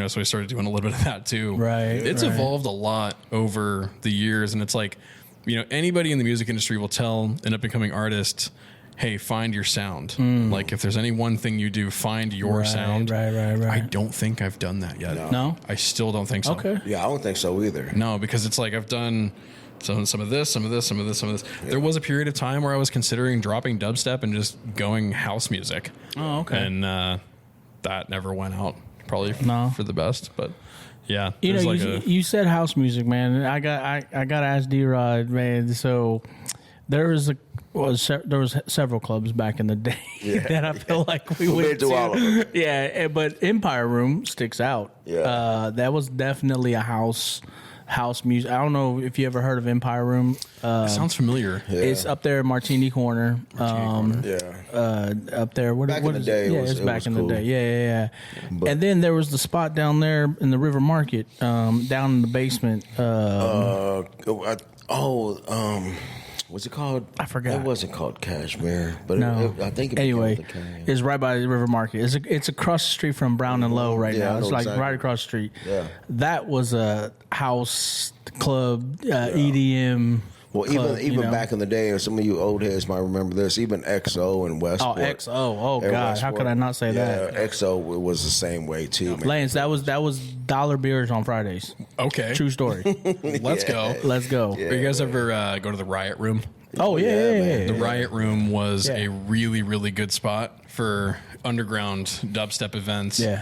so I started doing a little bit of that too. Right. It's evolved a lot over the years, and it's like, anybody in the music industry will tell an up and coming artist, hey, find your sound. Like if there's any one thing you do, find your sound. Right. I don't think I've done that yet. No? I still don't think so. Okay. Yeah, I don't think so either. No, because it's like I've done some of this, some of this, some of this, some of this. Yeah. There was a period of time where I was considering dropping dubstep and just going house music. Oh, okay. And that never went out. Probably for the best, but yeah. You know, you said house music, man. I got to ask D-Rod, man. So there was several clubs back in the day that I feel like we went to. All of them. Yeah, but Empire Room sticks out. Yeah, that was definitely a house music. I don't know if you ever heard of Empire Room. It sounds familiar. Yeah. It's up there, Martini Corner. Up there. Back in the day, it's back in the day. Yeah. But, and then there was the spot down there in the River Market, down in the basement. what's it called? I forgot. It wasn't called Cashmere, but I think it anyway, it's right by the River Market. It's across the street from Brown and Low right now. It's like exactly. Right across the street. Yeah, that was a house club, EDM. Well, club, even back in the day, or some of you old heads might remember this. Even XO and Westport. Oh, XO! Oh God, Westport. How could I not say that? XO was the same way too. Man. Lance, that was dollar beers on Fridays. Okay, true story. Let's go. Yeah, you guys ever go to the Riot Room? Oh yeah. The Riot Room was a really, really good spot for underground dubstep events. Yeah.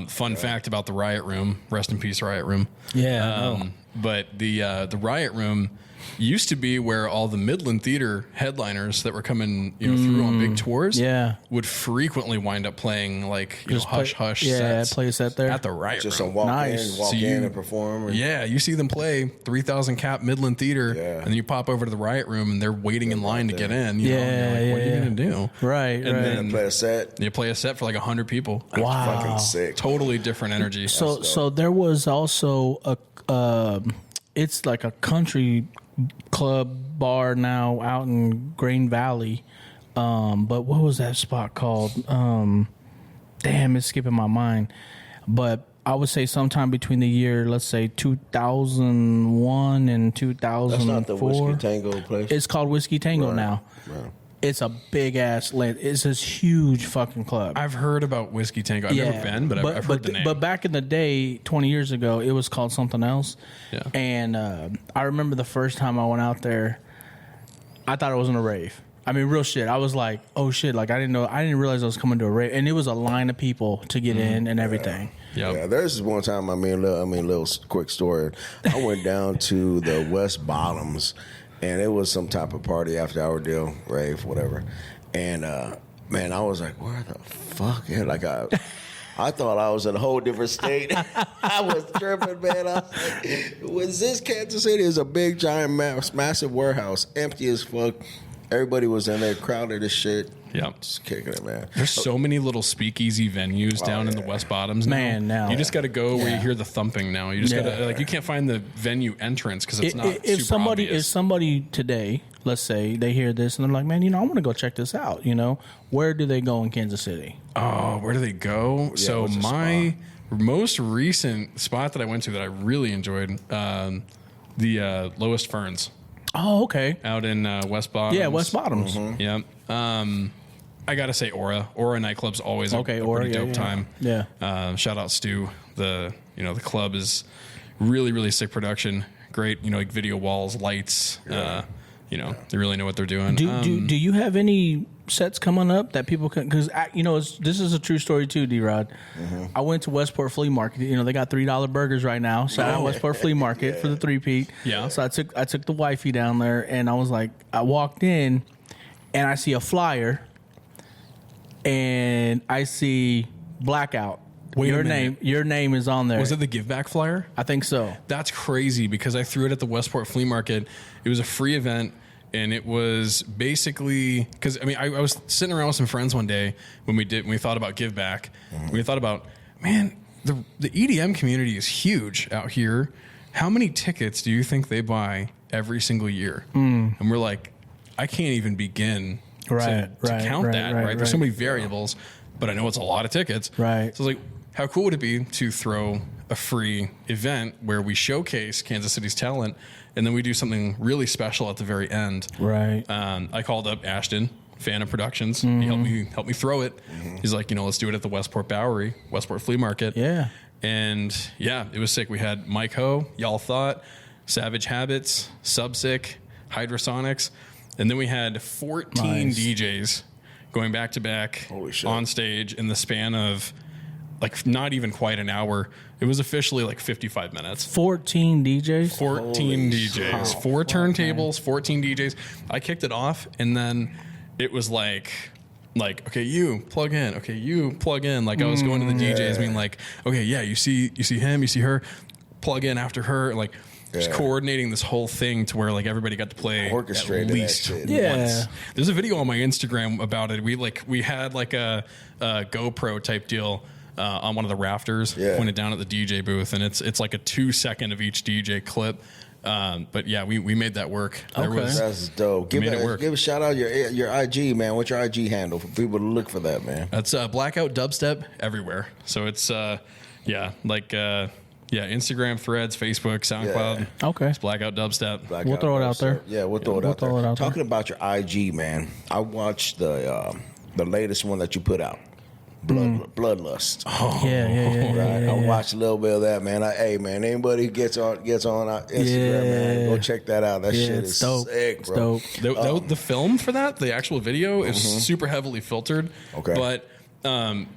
Fun fact about the Riot Room. Rest in peace, Riot Room. Yeah. But the Riot Room used to be where all the Midland Theater headliners that were coming, through on big tours, would frequently wind up playing like hush sets. Play a set there at the Riot Just Room. walk in and perform. You see them play 3,000 cap Midland Theater, and then you pop over to the Riot Room and they're waiting in line to get in. What are you gonna do? Right. Then play a set. You play a set for like 100 people. Wow, fucking sick. Totally different energy. So there was also it's like a country club bar now out in Green Valley, but what was that spot called? Damn, it's skipping my mind. But I would say sometime between the year, let's say 2001 and 2004. That's not the Whiskey Tango place. It's called Whiskey Tango now. Right. It's a big ass land. It's this huge fucking club. I've heard about Whiskey Tango. I've never been, but I've heard the name. But back in the day, 20 years ago, it was called something else. Yeah. And I remember the first time I went out there, I thought it wasn't a rave. I mean, real shit. I was like, oh shit! Like I didn't realize I was coming to a rave, and it was a line of people to get in and everything. Yeah, there's this one time. Little quick story. I went down to the West Bottoms. And it was some type of party, after hour deal, rave, whatever. And man, I was like, where the fuck? And like I thought I was in a whole different state. I was tripping, man. I was like, was this Kansas City? It's a big, giant, massive warehouse, empty as fuck. Everybody was in there, crowded as shit. Yeah, just kicking it, man. There's so many little speakeasy venues down in the West Bottoms. Now you just got to go where you hear the thumping. Now you just got to you can't find the venue entrance because it's not. If somebody today, let's say they hear this and they're like, man, I want to go check this out. Where do they go in Kansas City? Oh, where do they go? So my most recent spot that I went to that I really enjoyed, the Lowest Ferns. Oh, okay. Out in West Bottoms. Yeah, West Bottoms. Mm-hmm. Yeah. I gotta say, Aura nightclub's always a pretty dope time. Yeah. Shout out Stu. The club is really, really sick production. Great, like video walls, lights. Yeah. They really know what they're doing. Do you have any sets coming up that people can? Because this is a true story too, D-Rod. Mm-hmm. I went to Westport Flea Market. They got $3 burgers right now. Shout out Westport Flea Market for the 3-peat. Yeah. So I took the wifey down there, and I was like, I walked in, and I see a flyer, and I see BLAQOUT. Your name is on there. Was it the Give Back flyer? I think so. That's crazy because I threw it at the Westport Flea Market. It was a free event, and it was basically because I was sitting around with some friends one day when we thought about Give Back. Mm-hmm. We thought about, man, the EDM community is huge out here. How many tickets do you think they buy every single year? And we're like, I can't even begin to count that. Right? There's so many variables, but I know it's a lot of tickets. Right. So it's like, how cool would it be to throw a free event where we showcase Kansas City's talent and then we do something really special at the very end? Right. I called up Ashton, fan of Productions. Mm-hmm. He helped me throw it. Mm-hmm. He's like, let's do it at the Westport Bowery, Westport Flea Market. Yeah. And it was sick. We had Mike Ho, Y'all Thought, Savage Habits, Subsick, Hydrosonics, and then we had 14 DJs going back to back on stage in the span of like not even quite an hour. It was officially like 55 minutes. 14 DJs? 14 DJs. 4 turntables, 14 DJs. I kicked it off, and then it was like, okay, you plug in. Okay, you plug in. Like I was going to the DJs being like, okay, yeah, you see him, you see her, plug in after her. Like just coordinating this whole thing to where like everybody got to play orchestrated at least once. There's a video on my Instagram about it. We had like a GoPro type deal on one of the rafters, pointed down at the DJ booth, and it's like a 2-second of each DJ clip. But yeah, we made that work. That's dope. Give a shout out your IG, man. What's your IG handle for people to look for that, man? That's BLAQOUT Dubstep everywhere. So it's Instagram, Threads, Facebook, SoundCloud. Yeah. Okay. It's BLAQOUT Dubstep. We'll throw it out there. Yeah, we'll throw it out there. Talking about your IG, man, I watched the latest one that you put out. Bloodlust. Oh, yeah. I watched a little bit of that, man. Hey, man, anybody who gets on Instagram, man, go check that out. That shit is dope. sick, bro. The film for that, the actual video, is super heavily filtered. Okay. But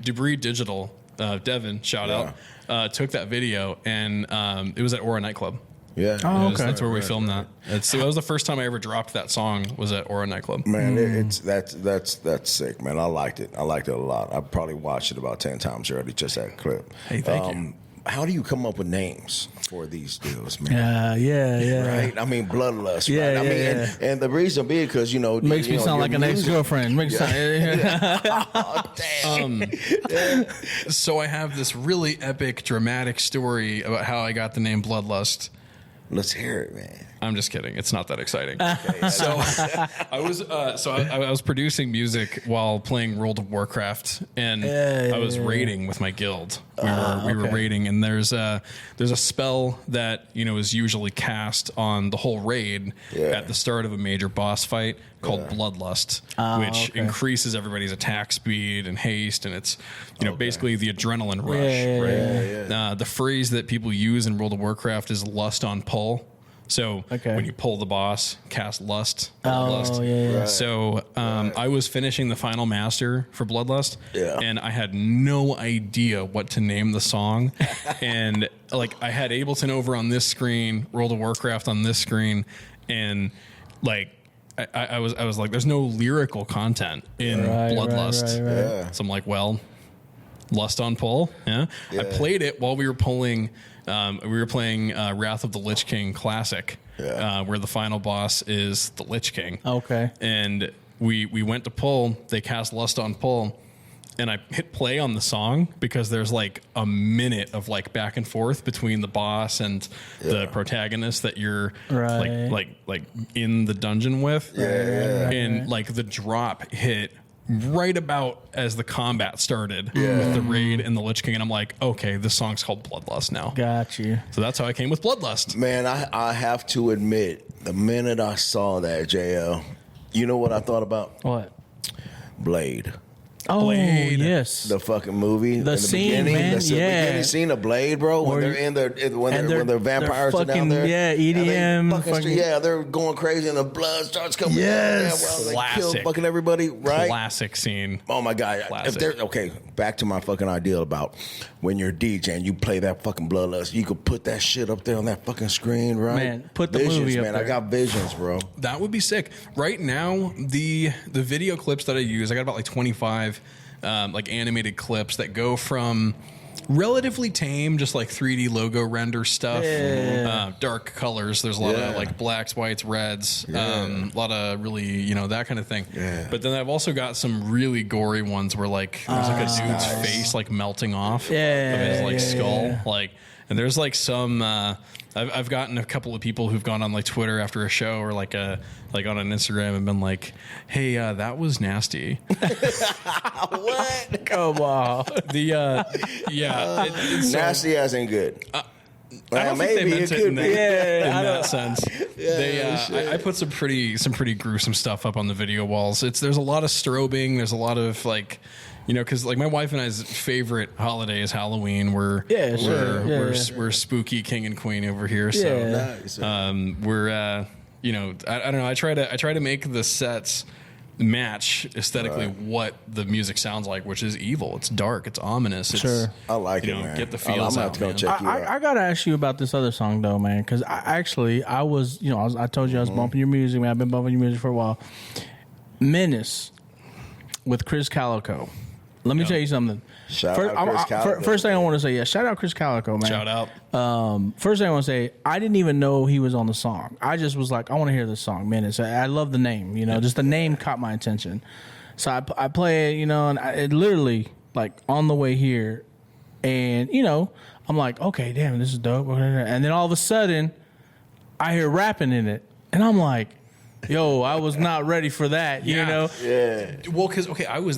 Debris Digital, Devin, shout out, took that video, and it was at Aura nightclub. Yeah. That's where we filmed that. That was the first time I ever dropped that song, was at Aura nightclub. Man, that's sick, man. I liked it. I liked it a lot. I probably watched it about 10 times already, just that clip. Hey, thank you. How do you come up with names for these deals, man? Yeah. Right? I mean, Bloodlust, right? I mean, and the reason being because, makes me sound like an ex-girlfriend. So I have this really epic, dramatic story about how I got the name Bloodlust. Let's hear it, man. I'm just kidding. It's not that exciting. So I was producing music while playing World of Warcraft, and I was raiding with my guild. We were raiding, and there's a spell that is usually cast on the whole raid at the start of a major boss fight called Bloodlust, which increases everybody's attack speed and haste, and it's basically the adrenaline rush. The phrase that people use in World of Warcraft is lust on pull. So when you pull the boss, cast lust. Right. So I was finishing the final master for Bloodlust, and I had no idea what to name the song. And like I had Ableton over on this screen, World of Warcraft on this screen, and like I was like, there's no lyrical content in Bloodlust. Right. So I'm like, well, lust on pull. I played it while we were pulling. We were playing Wrath of the Lich King Classic, where the final boss is the Lich King. Okay. And we went to pull. They cast Lust on Pull, and I hit play on the song because there's like a minute of like back and forth between the boss and the protagonist that you're like in the dungeon with. And like the drop hit right about as the combat started with the raid and the Lich King, and I'm like, okay, this song's called Bloodlust now. Got you. So that's how I came with Bloodlust. Man, I have to admit, the minute I saw that, JL, you know what I thought about? What? Blade. Oh, Blade. yes. The fucking movie. The scene, man. The beginning scene of Blade, bro. When they're in there, when the vampires are down there. Yeah, EDM. They're going crazy and the blood starts coming out. Yes. They kill fucking everybody, right? Classic scene. Oh my God. Classic. Back to my fucking idea about when you're DJing, you play that fucking Bloodlust. You could put that shit up there on that fucking screen, right? Man, put the visions, movie up man. there. I got visions, bro. That would be sick. Right now, the video clips that I use, I got about like 25 like animated clips that go from relatively tame, just like 3D logo render stuff, dark colors. There's a lot of like blacks, whites, reds, a lot of really, that kind of thing. But then I've also got some really gory ones where like there's like a dude's face like melting off of his like skull, like, and there's like some. I've gotten a couple of people who've gone on like Twitter after a show or like on an Instagram and been like, "Hey, that was nasty." What? Come on. Nasty as in good. I don't think they meant it in that sense. I put some pretty gruesome stuff up on the video walls. There's a lot of strobing. There's a lot of like, You know, because like my wife and I's favorite holiday is Halloween. We're spooky king and queen over here. So we're you know, I don't know. I try to make the sets match aesthetically what the music sounds like, which is evil. It's dark. It's ominous. It's, I like it, man. Get the I'm feels gonna out, have to go man. check you out. I gotta ask you about this other song though, man, because I was, you know, I told you I was bumping your music, man. I've been bumping your music for a while. Menace with Chris Calico. Let me tell you something. Shout out Chris Calico. First thing I want to say, shout out Chris Calico, man. Shout out. First thing I want to say, I didn't even know he was on the song. I just was like, I want to hear this song, Menace. I love the name, you know, just the name caught my attention. So I play it, you know, and it literally, like, on the way here, and, you know, I'm like, okay, damn, this is dope. And then all of a sudden, I hear rapping in it, and I'm like, yo, I was not ready for that, you know? Yeah. Well, because,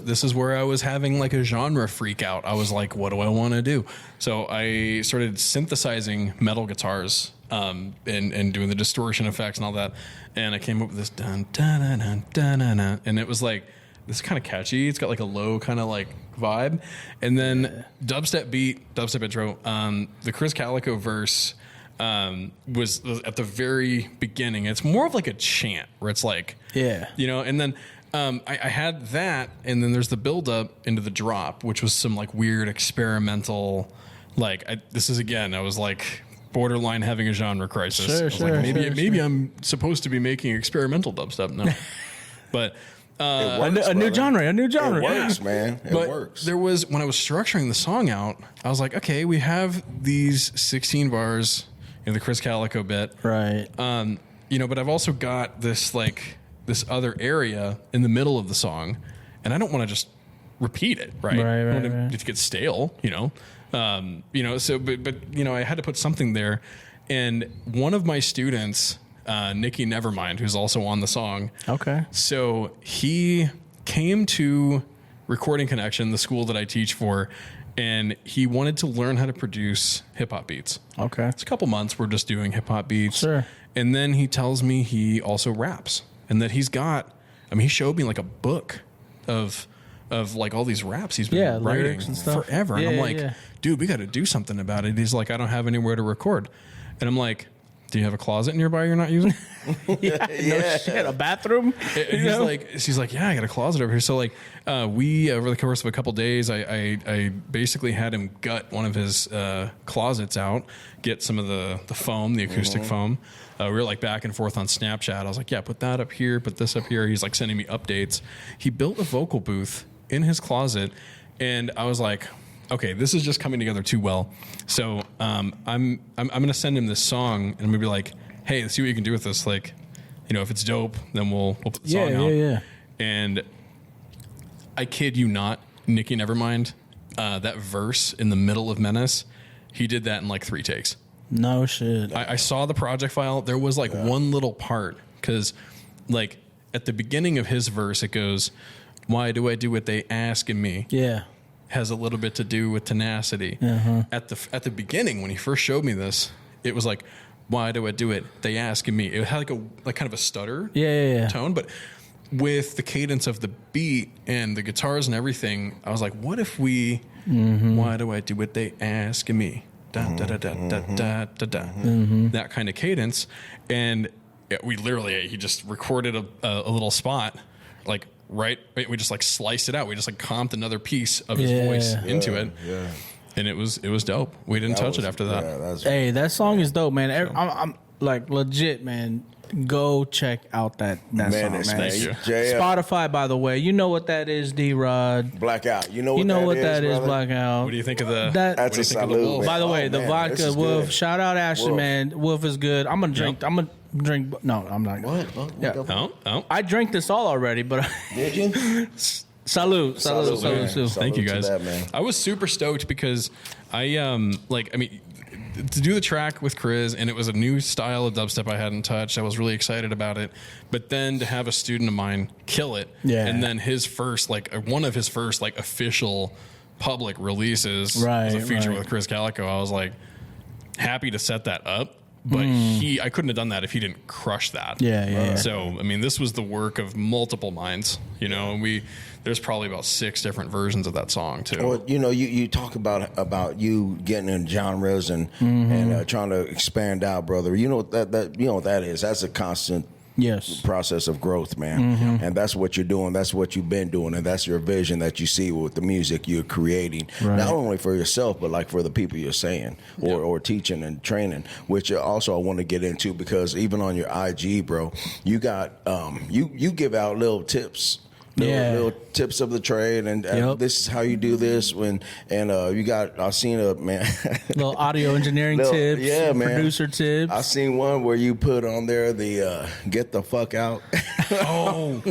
this is where I was having like a genre freak out. I was like, what do I want to do? So I started synthesizing metal guitars and doing the distortion effects and all that. And I came up with this dun, dun, dun, dun, dun, dun, dun, and it was like, this is kind of catchy. It's got like a low kind of like vibe. And then dubstep intro, the Chris Calico verse was at the very beginning. It's more of like a chant where it's like, you know, and then I had that, and then there's the build up into the drop, which was some like weird experimental, like I was like borderline having a genre crisis. Maybe I'm supposed to be making experimental dubstep. No, but a new genre. It works, man. It works. There was, when I was structuring the song out, I was like, okay, we have these 16 bars in the Chris Calico bit. Right. You know, but I've also got this like this other area in the middle of the song, and I don't want to just repeat it, right? I don't want it to get stale, you know. So but you know, I had to put something there. And one of my students, Nikki Nevermind, who's also on the song. Okay. So he came to Recording Connection, the school that I teach for, and he wanted to learn how to produce hip-hop beats. Okay. It's a couple months we're just doing hip-hop beats. Sure. And then he tells me he also raps, and that he's got, I mean, he showed me like a book of like all these raps he's been writing and stuff. forever. And I'm like, dude, we got to do something about it. He's like, I don't have anywhere to record. And I'm like, do you have a closet nearby you're not using? No shit, a bathroom. And she's like, yeah, I got a closet over here. So like, we over the course of a couple days, I basically had him gut one of his closets out, get some of the foam, the acoustic foam. We were like back and forth on Snapchat. I was like, yeah, put that up here, put this up here. He's like sending me updates. He built a vocal booth in his closet, and I was like, okay, this is just coming together too well. So I'm gonna send him this song, and I'm gonna be like, hey, let's see what you can do with this. Like, you know, if it's dope, then we'll put the song out. Yeah. And I kid you not, Nikki Nevermind, that verse in the middle of Menace, he did that in like 3 takes. No shit. I saw the project file. There was like one little part, because like at the beginning of his verse, it goes, why do I do what they ask of me? Yeah. Has a little bit to do with tenacity. At the beginning, when he first showed me this, it was like, why do I do it? They asking me. It had like kind of a stutter tone, but with the cadence of the beat and the guitars and everything, I was like, what if we, why do I do what they asking me? Da, da, da, da, da, da, da, da. That kind of cadence. And we literally, he just recorded a little spot, like, right, we just like sliced it out. We just like comped another piece of his voice into it, and it was dope. We didn't touch it after that. Hey, that song is dope, man. I'm like legit, man. Go check out that song, man. Thank you. Spotify, by the way, you know what that is, D-Rod. BLAQOUT. You know what that is, BLAQOUT. What do you think of the? That's a salute. By the way, the vodka Wolf. Shout out Ashton, man. Wolf is good. I'm gonna drink. I'm gonna drink. No, I'm not. What? Yeah. Oh. I drank this all already, but Did you? Salute. Thank you guys. To that, man. I was super stoked because to do the track with Chris, and it was a new style of dubstep I hadn't touched. I was really excited about it. But then to have a student of mine kill it, and then his first, like one of his first like official public releases was a feature with Chris Calico. I was like happy to set that up, but I couldn't have done that if he didn't crush that. Yeah. So, I mean, this was the work of multiple minds, you know, and there's probably about 6 different versions of that song too. Well, you know, you talk about you getting in genres and trying to expand out, brother. You know what that is. That's a constant process of growth, man. And that's what you're doing. That's what you've been doing, and that's your vision that you see with the music you're creating, not only for yourself but like for the people you're saying or teaching and training, which also I want to get into, because even on your IG, bro, you got you give out little tips. Little tips of the trade, and this is how you do this. You got, I've seen little audio engineering tips, producer tips. I seen one where you put on there the get the fuck out. Right?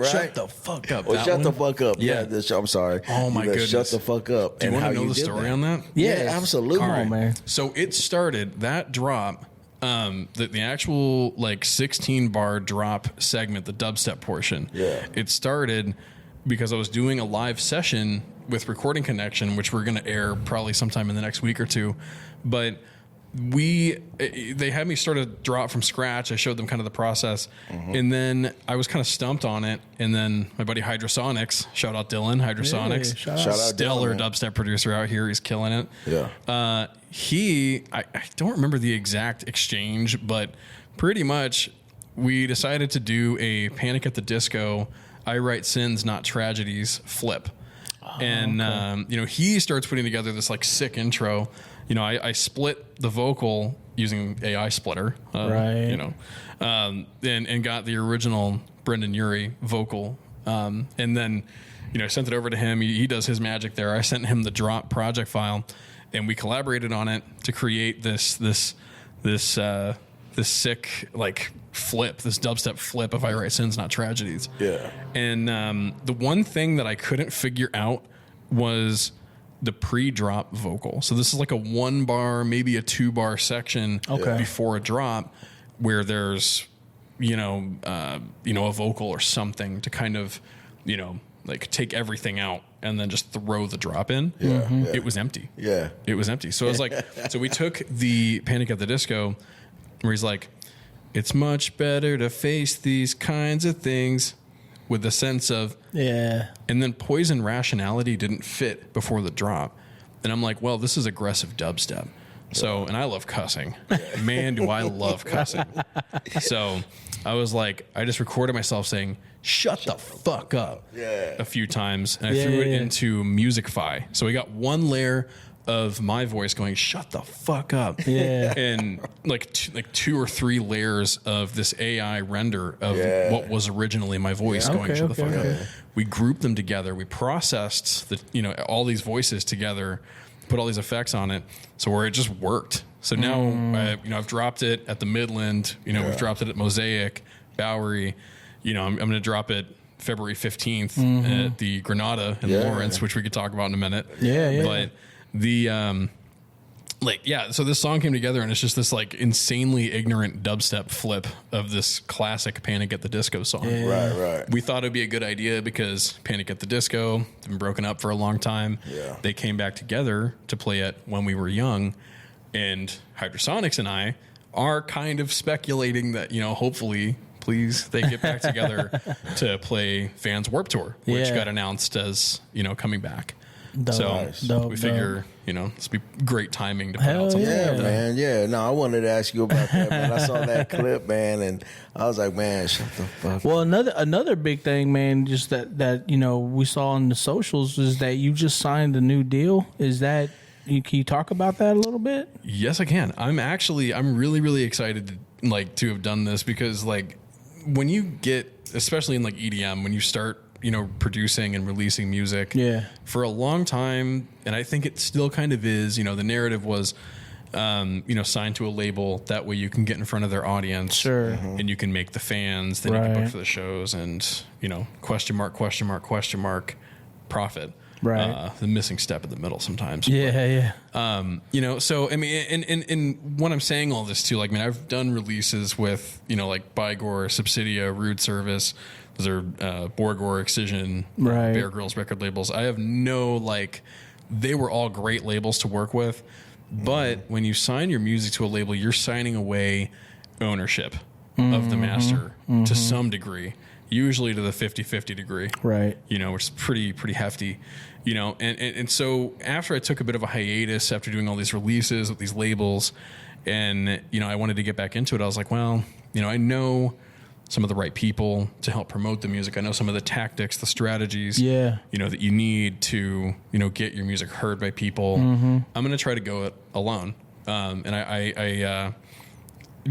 Shut the fuck up. Or shut the fuck up. Yeah, I'm sorry. Oh my goodness. Shut the fuck up. Do you want to know the story on that? Yeah, absolutely. Come on, man. So it started, that drop, the actual like 16 bar drop segment, the dubstep portion. Yeah. It started because I was doing a live session with Recording Connection, which we're going to air probably sometime in the next week or two. But they had me start a drop from scratch. I showed them kind of the process, and then I was kind of stumped on it. And then my buddy Hydrosonics, shout out Dylan, Hydrosonics, shout out stellar Dylan, dubstep producer out here. He's killing it. Yeah. I don't remember the exact exchange, but pretty much we decided to do a Panic at the Disco, I Write Sins, Not Tragedies flip. And, you know, he starts putting together this like sick intro. You know, I split the vocal using AI splitter, you know, and got the original Brendan Urie vocal. And then, you know, I sent it over to him. He does his magic there. I sent him the drop project file, and we collaborated on it to create this sick like flip, this dubstep flip of I Write Sins, Not Tragedies. Yeah. And the one thing that I couldn't figure out was the pre-drop vocal. So this is like a 1 bar, maybe a 2 bar section before a drop, where there's a vocal or something to kind of, you know, like take everything out and then just throw the drop in. It was empty. It was empty. So I was like, so we took the Panic at the Disco, where he's like, it's much better to face these kinds of things with the sense of, and then Poison Rationality didn't fit before the drop. And I'm like, well, this is aggressive dubstep. So, and I love cussing. Man, do I love cussing. So I was like, I just recorded myself saying, shut the fuck up a few times. And I threw it into Musicify. So we got one layer of my voice going, shut the fuck up. And like 2 or 3 layers of this AI render of what was originally my voice going, shut the fuck up. We grouped them together. We processed all these voices together, put all these effects on it, so where it just worked. So now, I've dropped it at the Midland. We've dropped it at Mosaic, Bowery. I'm going to drop it February 15th at the Granada in Lawrence, which we could talk about in a minute. But so this song came together, and it's just this like insanely ignorant dubstep flip of this classic Panic at the Disco song. Right. We thought it'd be a good idea because Panic at the Disco had been broken up for a long time. They came back together to play it when we were young, and Hydrosonics and I are kind of speculating that, hopefully, please, they get back together to play Vans Warped Tour, which got announced as, coming back. We figure, this would be great timing to put out something. Man. Yeah. No, I wanted to ask you about that, man. I saw that clip, man, and I was like, man, shut the fuck. Well, another big thing, man, just that we saw on the socials is that you just signed a new deal. Is that, can you talk about that a little bit? Yes, I can. I'm really, really excited to have done this, because when you get, especially in EDM, when you start producing and releasing music for a long time, and I think it still kind of is, the narrative was, signed to a label. That way you can get in front of their audience. Sure. And you can make the fans, then you can book for the shows, and, question mark, profit. Right. The missing step in the middle sometimes. So, I mean, and when I'm saying all this too, I've done releases with, Bygore, Subsidia, Rude Service. Those are Borgore, Excision, Bear Grylls record labels. I have they were all great labels to work with, But when you sign your music to a label, you're signing away ownership of the master to some degree, usually to the 50-50 degree. Right. You know, which is pretty hefty. You know, and so after I took a bit of a hiatus after doing all these releases with these labels, and, you know, I wanted to get back into it, I was like, well, you know, I know some of the right people to help promote the music. I know some of the tactics, the strategies, you know, that you need to, you know, get your music heard by people. I'm going to try to go it alone. And I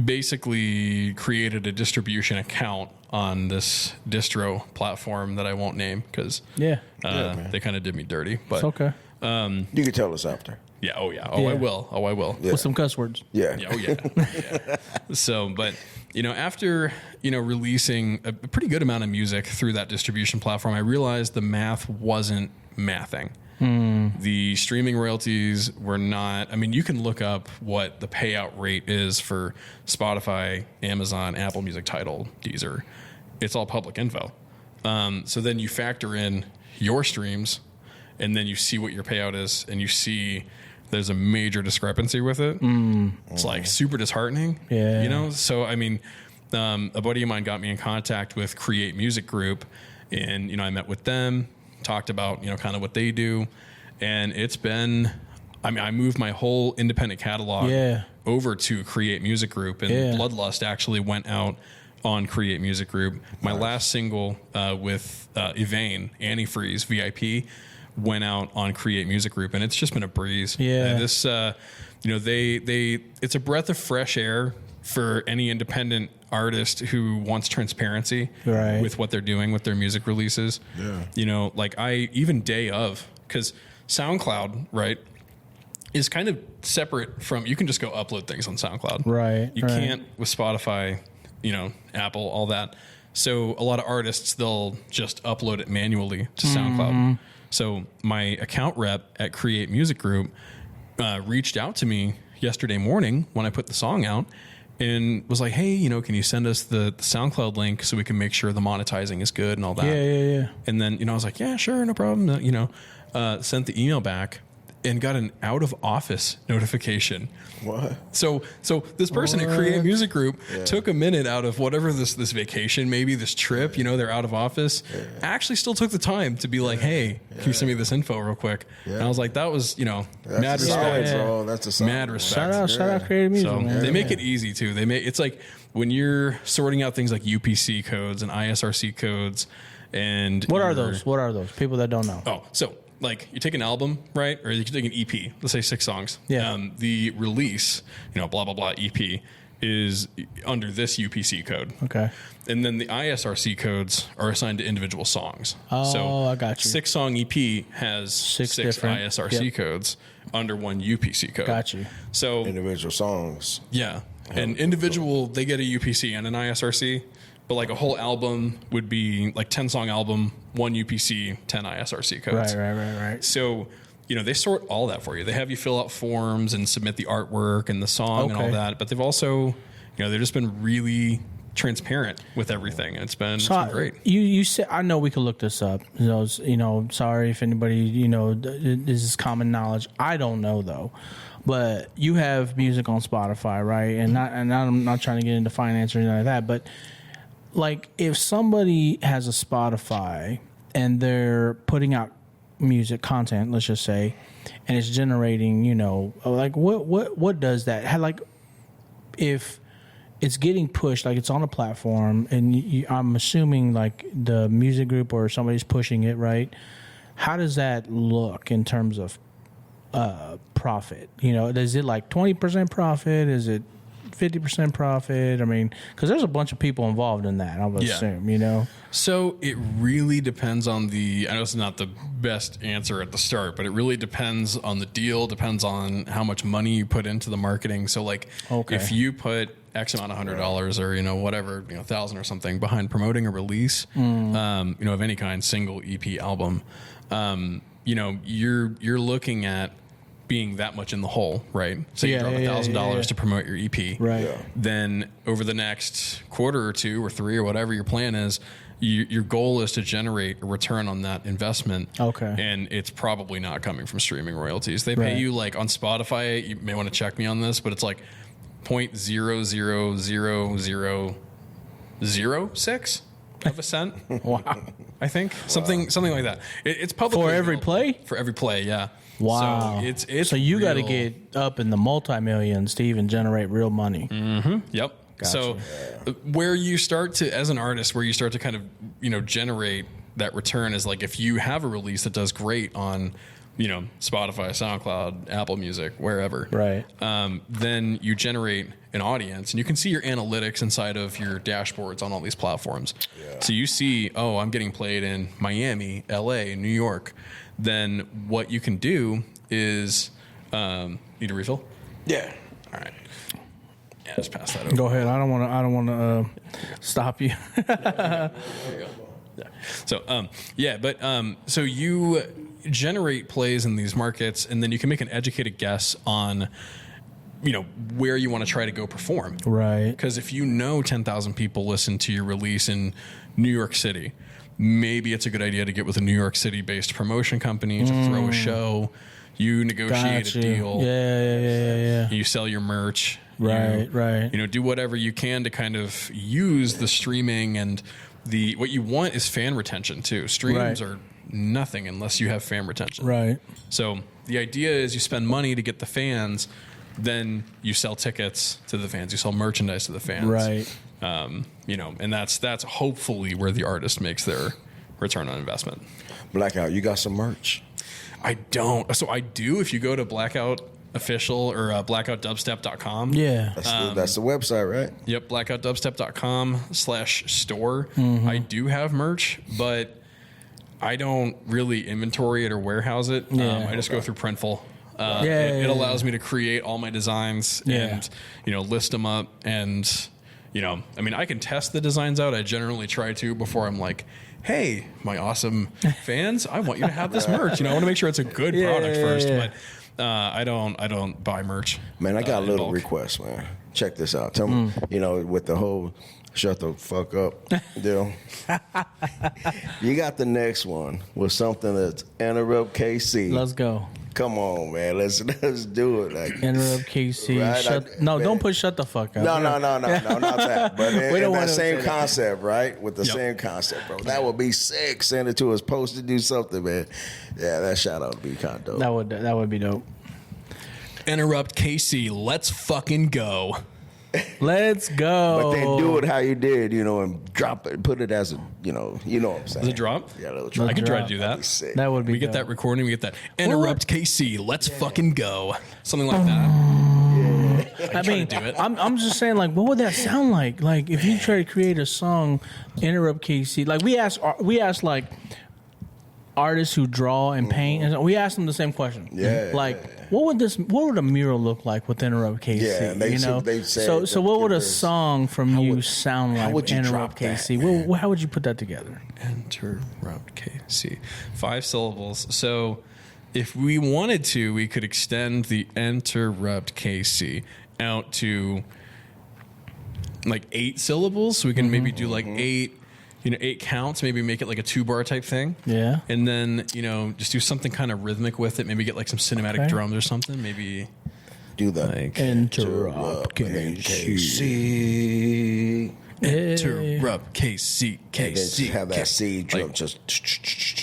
basically created a distribution account on this distro platform that I won't name because they kind of did me dirty. But It's okay. You can tell us after. Yeah. Oh, yeah. Oh, Yeah. I will. Oh, I will. Yeah. With some cuss words. Yeah. Oh, yeah. Yeah. So, but, you know, after, you know, releasing a pretty good amount of music through that distribution platform, I realized the math wasn't mathing. The streaming royalties were not. I mean, you can look up what the payout rate is for Spotify, Amazon, Apple Music, Tidal, Deezer. It's all public info. So then you factor in your streams, and then you see what your payout is, and you see there's a major discrepancy with it. It's like super disheartening. Yeah. You know? So, I mean, a buddy of mine got me in contact with Create Music Group, and, you know, I met with them, talked about, you know, kind of what they do. And it's been, I mean, I moved my whole independent catalog over to Create Music Group, and Bloodlust actually went out on Create Music Group. My last single with Evane, Antifreeze, VIP, went out on Create Music Group, and it's just been a breeze. This, you know, it's a breath of fresh air for any independent artist who wants transparency with what they're doing with their music releases. You know, like even day of, because SoundCloud, right, is kind of separate from, you can just go upload things on SoundCloud. You can't with Spotify, you know, Apple, all that. So a lot of artists, they'll just upload it manually to SoundCloud. So my account rep at Create Music Group reached out to me yesterday morning when I put the song out and was like, hey, you know, can you send us the SoundCloud link so we can make sure the monetizing is good and all that? And then, you know, I was like, yeah, sure, no problem. You know, sent the email back and got an out of office notification. What? So this person at Create Music Group took a minute out of whatever this vacation, maybe this trip, you know, they're out of office, actually still took the time to be like, hey, can you send me this info real quick? And I was like, that was, you know, That's mad a solid, respect. bro. That's a solid. Mad respect. Shout out Creative Music. So Man. they make it easy too. It's like when you're sorting out things like UPC codes and ISRC codes and What are those? What are those? People that don't know. Oh, so like you take an album, right? Or you can take an EP, let's say 6 songs. The release, you know, blah, blah, blah EP is under this UPC code. Okay. And then the ISRC codes are assigned to individual songs. Oh, so I got you. 6 song EP has 6 different ISRC codes under one UPC code. Got you. So Individual songs. yeah. And individual, they get a UPC and an ISRC. But like a whole album would be like 10 song album, 1 UPC, 10 ISRC codes. Right. So, you know, they sort all that for you. They have you fill out forms and submit the artwork and the song and all that. But they've also, you know, they've just been really transparent with everything, and it's been great. You said, I know we could look this up. You know, sorry if anybody, you know, this is common knowledge. I don't know though. But you have music on Spotify, right? And I'm not trying to get into finance or anything like that, but like if somebody has a Spotify and they're putting out music content, let's just say, and it's generating, you know, like what does that, like if it's getting pushed, like it's on a platform and I'm assuming like the music group or somebody's pushing it, right? How does that look in terms of profit? You know, is it like 20% profit? Is it 50% profit? I mean, because there's a bunch of people involved in that, I would assume, you know? So it really depends on I know it's not the best answer at the start, but it really depends on the deal, depends on how much money you put into the marketing. So like if you put X amount of $100 or, you know, whatever, you know, 1,000 or something behind promoting a release, you know, of any kind, single EP album, you know, you're looking at being that much in the hole, right? So you drop $1,000 to promote your EP. Right. Yeah. Then over the next quarter or two or three or whatever your plan is, your goal is to generate a return on that investment. Okay. And it's probably not coming from streaming royalties. They pay you like on Spotify, you may want to check me on this, but it's like 0.00006 of a cent. Wow. I think something like that. It's publicly For every available. play? For every play, yeah. Wow. So it's so you got to real. get up in the multi-millions to even generate real money. Yep. Gotcha. So where you start to, as an artist, where you start to kind of, generate that return is like if you have a release that does great on, Spotify, SoundCloud, Apple Music, wherever. Right. Then you generate an audience and you can see your analytics inside of your dashboards on all these platforms. Yeah. So you see, I'm getting played in Miami, LA, New York. Then what you can do is, need a refill? Yeah. All right. Yeah, just pass that over. Go ahead. I don't want to stop you. There you go. Yeah. So, so you generate plays in these markets, and then you can make an educated guess on, where you want to try to go perform. Right. Because if 10,000 people listen to your release in New York City, maybe it's a good idea to get with a New York City-based promotion company to throw a show. You negotiate a deal. Yeah. You sell your merch. Right. Do whatever you can to kind of use the streaming and what you want is fan retention too. Streams are nothing unless you have fan retention. Right. So the idea is you spend money to get the fans, then you sell tickets to the fans, you sell merchandise to the fans. Right. And that's hopefully where the artist makes their return on investment. BLAQOUT, you got some merch? I don't. So I do. If you go to BLAQOUT official or blackoutdubstep.com. Yeah. That's the website, right? Yep. blackoutdubstep.com/store. I do have merch, but I don't really inventory it or warehouse it. I just go through Printful. It allows me to create all my designs and, list them up. And, I can test the designs out. I generally try to before I'm like, hey, my awesome fans, I want you to have this merch. I want to make sure it's a good product first. But I don't buy merch. Man, I got a little request, man. Check this out. Tell me, with the whole shut the fuck up deal. You got the next one with something that's Enterrupt KC. Let's go. Come on, man. Let's do it. Like Enterrupt KC. Right? Don't put shut the fuck up. No, not that. But in that same say concept, right? With the same concept, bro. That would be sick. Send it to us. Post to do something, man. Yeah, that shout out would be kind of dope. That would be dope. Enterrupt KC. Let's fucking go. Let's go. But then do it how you did, and drop it, put it as a, you know what I'm saying. Does it drop? Yeah, a little drop. I could try to do That'd that. be sick. That would be We get dope. that recording. We get that Enterrupt KC. Let's fucking go. Something like that. I mean, do it. I'm just saying, like, what would that sound like? Like, if you try to create a song, Enterrupt KC. Like, we asked like artists who draw and paint, and we asked them the same question. Yeah. Like, what would a mural look like with Enterrupt KC? Yeah, and they said so what would a there's- song from you sound like? how would you Enterrupt drop that, KC. Well, how would you put that together? Enterrupt KC. 5 syllables. So if we wanted to, we could extend the Enterrupt KC out to like 8 syllables. So we can maybe do like 8 counts, maybe make it like a 2-bar type thing. Yeah. And then, just do something kind of rhythmic with it. Maybe get like some cinematic drums or something. Maybe Do that. like Enterrupt KC. Enterrupt KC. KC. Have that C drum Like- just.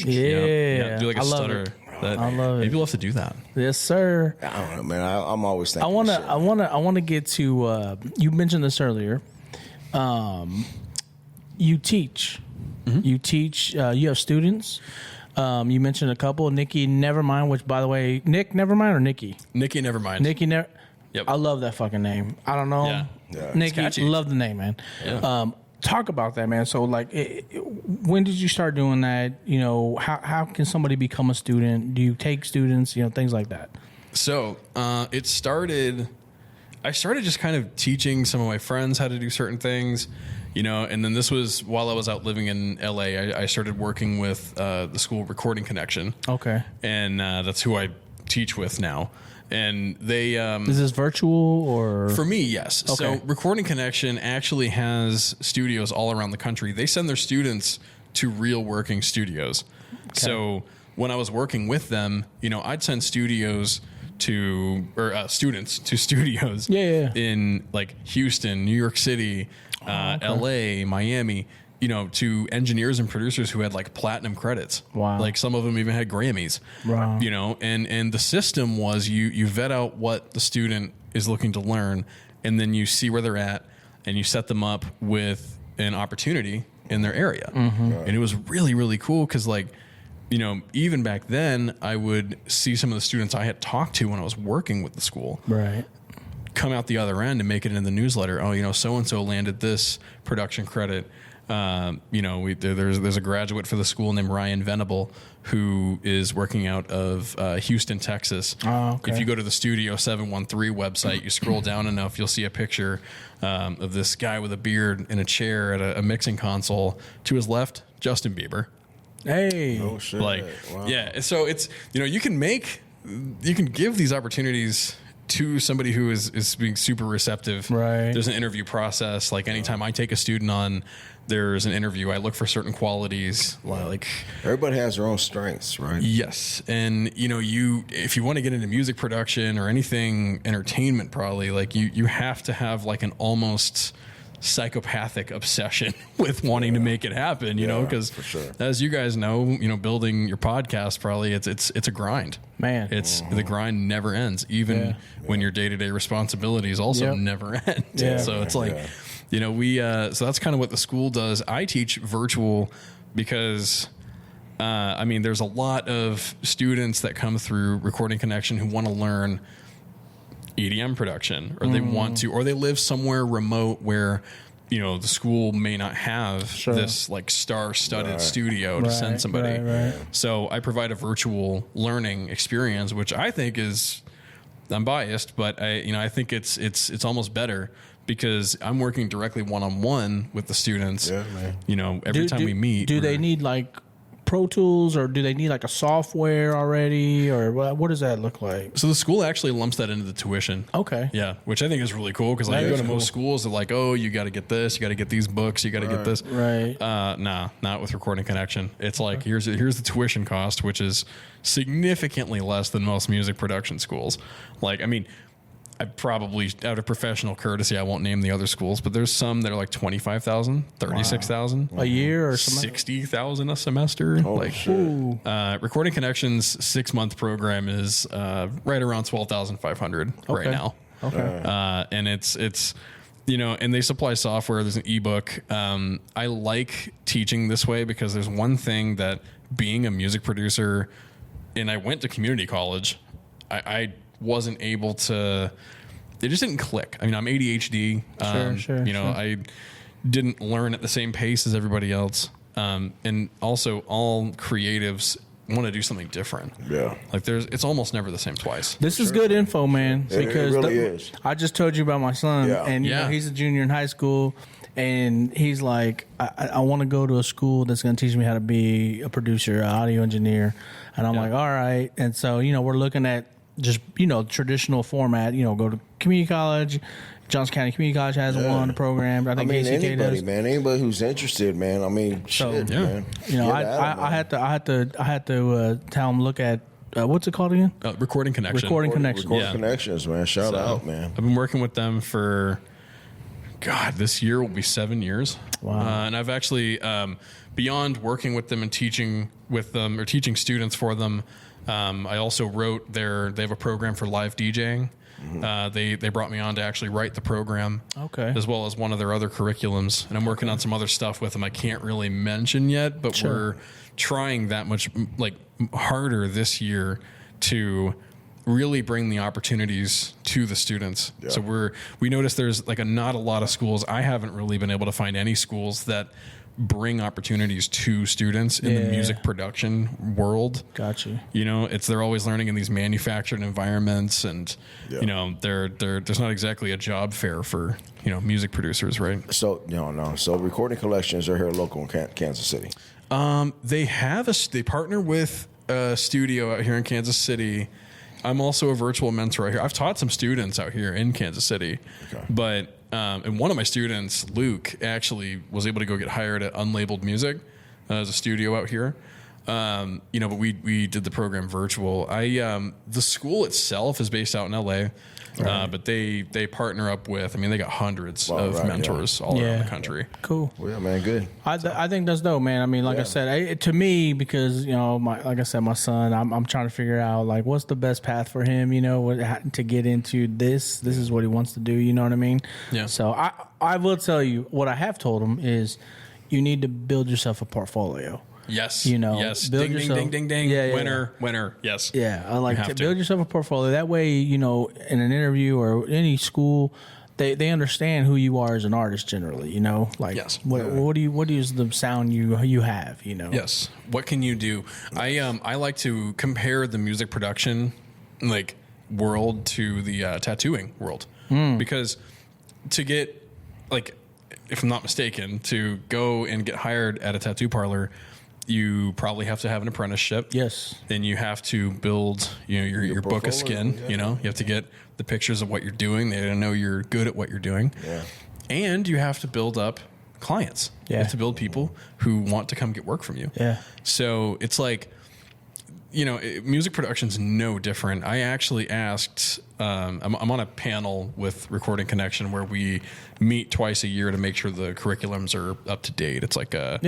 Yeah. Do like a I love stutter. it. That, I love it. Maybe we'll have to do that. Yes, sir. I don't know, man. I'm always thinking. I want to get to. You mentioned this earlier. You teach. You teach. You have students. You mentioned a couple. Nikki Nevermind, which, by the way, Nick Nevermind or Nikki? Nikki, never mind. Nikki Never. Yep. I love that fucking name. I don't know. Yeah. Yeah. Nikki, catchy. love the name, man. Yeah. Talk about that, man. So, like, when did you start doing that? How can somebody become a student? Do you take students? Things like that. So it started. I started just kind of teaching some of my friends how to do certain things, and then this was while I was out living in LA. I started working with the school Recording Connection. Okay. And that's who I teach with now. And they is this virtual or for me, yes. Okay. So Recording Connection actually has studios all around the country. They send their students to real working studios. Okay. So when I was working with them, I'd send students to studios in like Houston, New York City, LA, Miami, to engineers and producers who had like platinum credits. Wow. Like some of them even had Grammys. Wow. And the system was you vet out what the student is looking to learn, and then you see where they're at, and you set them up with an opportunity in their area. Mm-hmm. Right. And it was really, really cool because even back then I would see some of the students I had talked to when I was working with the school. Right. Come out the other end and make it in the newsletter. Oh, so-and-so landed this production credit. There's a graduate for the school named Ryan Venable who is working out of Houston, Texas. Oh, okay. If you go to the Studio 713 website, you scroll down enough, you'll see a picture of this guy with a beard in a chair at a mixing console. To his left, Justin Bieber. Hey. Oh shit! Wow. Yeah. So it's you can give these opportunities to somebody who is being super receptive. Right. There's an interview process. Like anytime I take a student on, there's an interview. I look for certain qualities. Like everybody has their own strengths, right? Yes. And if you want to get into music production or anything entertainment, probably like you have to have like an almost psychopathic obsession with wanting to make it happen, because for sure. As you guys know, building your podcast, probably it's a grind, man. It's the grind never ends, even when your day-to-day responsibilities also never end. Yeah. So it's like, so that's kind of what the school does. I teach virtual because there's a lot of students that come through Recording Connection who want to learn EDM production, or they want to, or they live somewhere remote where the school may not have this like star-studded studio to send somebody. Right. So I provide a virtual learning experience, which I think I'm biased, but I think it's almost better because I'm working directly one-on-one with the students. Yeah, man. Every time we meet. Do they need like Pro Tools, or do they need like a software already, or what does that look like? So the school actually lumps that into the tuition. Okay. Yeah, which I think is really cool because like you go to most schools, they're like, oh, you got to get this, you got to get these books, you got to get this. Right. Nah, not with Recording Connection. It's like here's the tuition cost, which is significantly less than most music production schools. Like, I probably, out of professional courtesy, I won't name the other schools, but there's some that are like $25,000, $36,000 a year, or something. $60,000 a semester. Recording Connection's 6-month program is right around $12,500 right now. Okay. And it's and they supply software. There's an ebook. I like teaching this way because there's one thing that being a music producer, and I went to community college, I wasn't able to, it just didn't click. I'm ADHD. Sure. I didn't learn at the same pace as everybody else. And also all creatives want to do something different. Yeah. Like it's almost never the same twice. This is good info, man. It really is. I just told you about my son, and he's a junior in high school, and he's like, I want to go to a school that's going to teach me how to be a producer, an audio engineer. And I'm like, all right. And so, we're looking at just, traditional format, go to community college. Johnson County Community College has one program. I think KCK anybody, does. man, anybody who's interested, man. Man. I had to tell him, look at what's it called again? Recording Connection. Recording Connections, man. Shout out, man. I've been working with them for, this year will be 7 years. Wow. And I've actually, beyond working with them and teaching with them or teaching students for them, I also wrote they have a program for live DJing. They brought me on to actually write the program, as well as one of their other curriculums, and I'm working on some other stuff with them I can't really mention yet, but we're trying that much harder this year to really bring the opportunities to the students. So we noticed there's not a lot of schools. I haven't really been able to find any schools that bring opportunities to students in the music production world. Gotcha. They're always learning in these manufactured environments, and there's not exactly a job fair for music producers, right? So So Recording Collections are here local in Kansas City. They partner with a studio out here in Kansas City. I'm also a virtual mentor out here. I've taught some students out here in Kansas City, but and one of my students, Luke, actually was able to go get hired at Unlabeled Music as a studio out here. But we did the program virtual. The school itself is based out in LA, but they partner up with, they got hundreds of mentors all around the country. Cool. Well, yeah, man, good. I think that's dope, man. Like I said, to me, because, like I said, my son, I'm trying to figure out, like, what's the best path for him, to get into this. This is what he wants to do, you know what I mean? Yeah. So I will tell you, what I have told him is you need to build yourself a portfolio. Yes. Yes. Ding, ding, ding, ding, ding. Winner. Yes. Yeah. I like to build yourself a portfolio. That way, in an interview or any school, they understand who you are as an artist generally, like what is the sound you have, Yes. What can you do? I like to compare the music production world to the tattooing world. Because to get if I'm not mistaken, to go and get hired at a tattoo parlor, you probably have to have an apprenticeship. Yes. Then you have to build, your book of skin. You have to get the pictures of what you're doing. They don't know you're good at what you're doing. Yeah. And you have to build up clients. Yeah. You have to build people who want to come get work from you. Yeah. So it's music production's no different. I actually asked, I'm on a panel with Recording Connection where we meet twice a year to make sure the curriculums are up to date. It's like a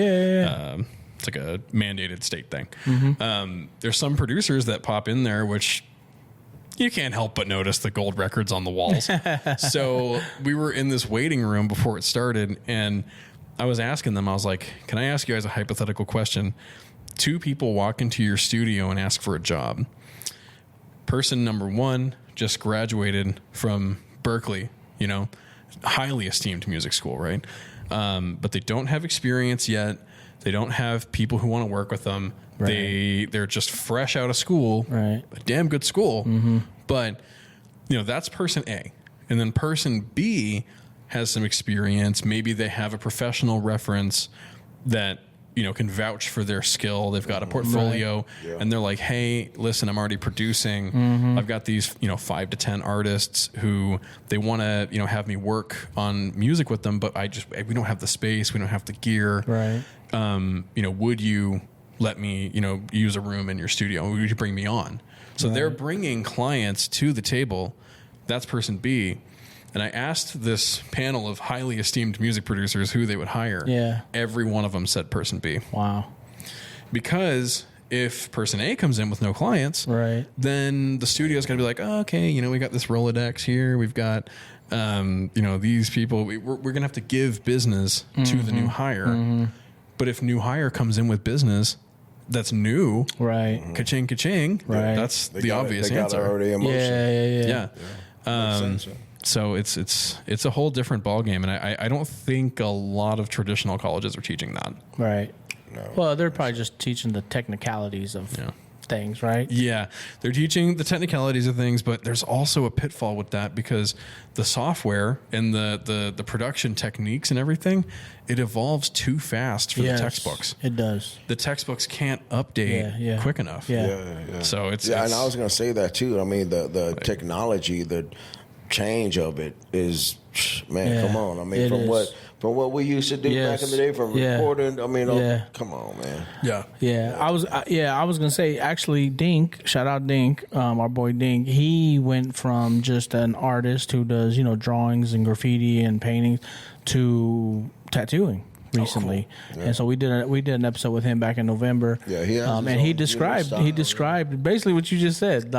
it's like a mandated state thing. There's some producers that pop in there, which you can't help but notice the gold records on the walls. So we were in this waiting room before it started, and I was asking them, I was like, can I ask you guys a hypothetical question? 2 people walk into your studio and ask for a job. Person number 1 just graduated from Berkeley, highly esteemed music school, right? But they don't have experience yet. They don't have people who want to work with them. Right. They're just fresh out of school, right? A damn good school. But, that's person A. And then person B has some experience. Maybe they have a professional reference that, can vouch for their skill. They've got a portfolio and they're like, hey, listen, I'm already producing. I've got these, 5 to 10 artists who they want to, have me work on music with them, but we don't have the space. We don't have the gear. Right. Would you let me, use a room in your studio? Would you bring me on? So they're bringing clients to the table. That's person B. And I asked this panel of highly esteemed music producers who they would hire. Yeah. Every one of them said person B. Wow. Because if person A comes in with no clients, then the studio's going to be like, oh, okay, we got this Rolodex here. We've got, these people. We're going to have to give business to the new hire. But if new hire comes in with business that's new, ka-ching, ka-ching, that's the obvious answer. Already Yeah. So it's a whole different ballgame, and I don't think a lot of traditional colleges are teaching that. Right. No. Well, they're probably just teaching the technicalities of things, right? Yeah, they're teaching the technicalities of things, but there's also a pitfall with that because the software and the production techniques and everything, it evolves too fast for the textbooks. It does. The textbooks can't update quick enough. Yeah. So it's and I was going to say that too. The technology, the change of it is, man, come on. From what we used to do back in the day, from recording. Come on, man. I was gonna say, actually, Dink, shout out Dink, our boy Dink. He went from just an artist who does drawings and graffiti and paintings to tattooing recently. Oh, cool. And so we did an episode with him back in November. Yeah, he described basically what you just said,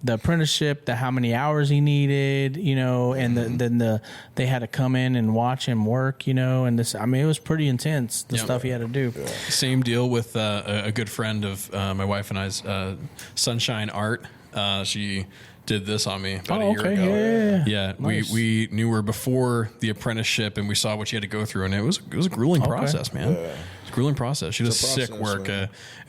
the apprenticeship, how many hours he needed, and then they had to come in and watch him work, and this. It was pretty intense, the stuff he had to do. Yeah. Same deal with a good friend of my wife and I's, Sunshine Art. She did this on me about a year ago. Yeah. Nice. We knew her before the apprenticeship, and we saw what she had to go through, and it was a grueling process, man. Yeah. It's a grueling process. She does sick work.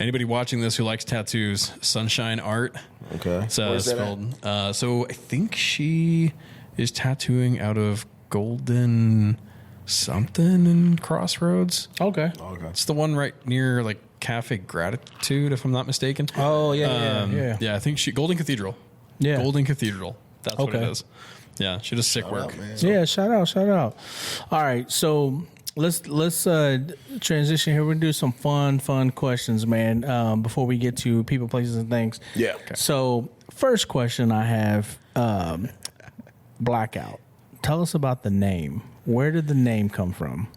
Anybody watching this who likes tattoos, Sunshine Art. Okay. It's spelled. So I think she is tattooing out of Golden something in Crossroads. Okay. It's the one right near Cafe Gratitude, if I'm not mistaken. Oh yeah. Yeah. I think Golden Cathedral. Yeah. Golden Cathedral. That's what it Okay. is. Yeah, she does sick work. man. Yeah, shout out. All right, so let's transition here. We'll do some fun questions, man. Before we get to people, places, and things. Yeah. Okay. So first question I have, BLAQOUT. Tell us about the name. Where did the name come from?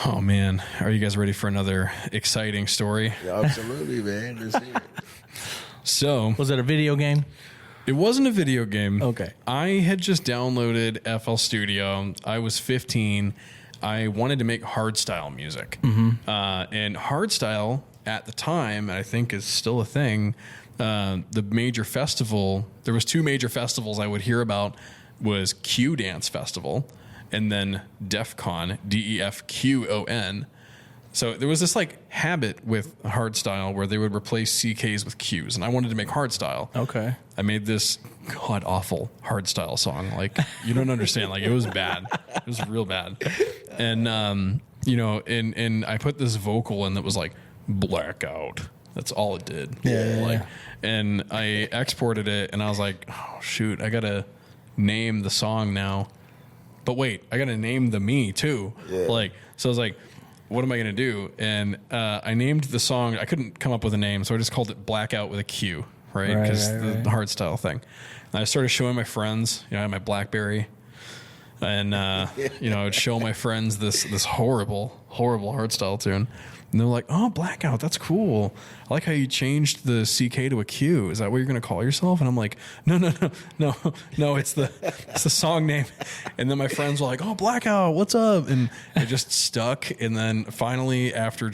Oh man, are you guys ready for another exciting story? Yeah, absolutely, man. Let's hear it. So Was it a video game? it wasn't a video game. Okay. I had just downloaded FL Studio. I was 15. I wanted to make hardstyle music. And hardstyle at the time, I think is still a thing. The major festival, there was 2 major festivals I would hear about, was Q Dance Festival and then DEF CON, DEFQON. So there was this like habit with hardstyle where they would replace CKs with Qs, and I wanted to make hardstyle. Okay. I made this god awful hardstyle song. Like, you don't understand. Like, it was bad. It was real bad. And you know, and I put this vocal in that was like BLAQOUT. That's all it did. Yeah. And I exported it, and I was like, oh shoot, I gotta name the song now. But wait, I gotta name the me too. Yeah. Like, so I was like, what am I gonna do? And I named the song. I couldn't come up with a name, so I just called it BLAQOUT with a Q, right? Because the hardstyle thing. And I started showing my friends. You know, I had my BlackBerry, and you know, I would show my friends this horrible hardstyle tune. And they're like, "Oh, BLAQOUT, that's cool. I like how you changed the CK to a Q. Is that what you're going to call yourself?" And I'm like, "No, it's the song name." And then my friends were like, "Oh, BLAQOUT, what's up?" And it just stuck. And then finally, after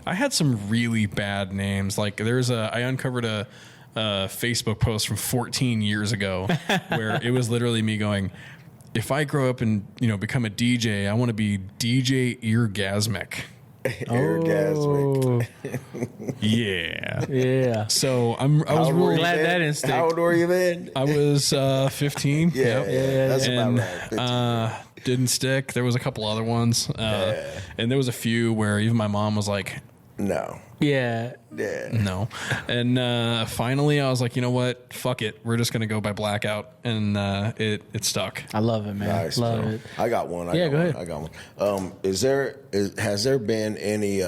I had some really bad names. Like I uncovered a Facebook post from 14 years ago where it was literally me going, "If I grow up and become a DJ, I want to be DJ Eargasmic." Orgasmic. Yeah. So I was really glad that didn't stick. How old were you then? I was 15. Yeah, that's and, about right. 15. Didn't stick. There was a couple other ones, and there was a few where even my mom was like, No. Yeah. no. And finally, I was like, you know what? Fuck it. We're just gonna go by BLAQOUT, and it stuck. I love it, man. Nice, love bro. it. I got one. Yeah, go ahead. I got one. Has there been any?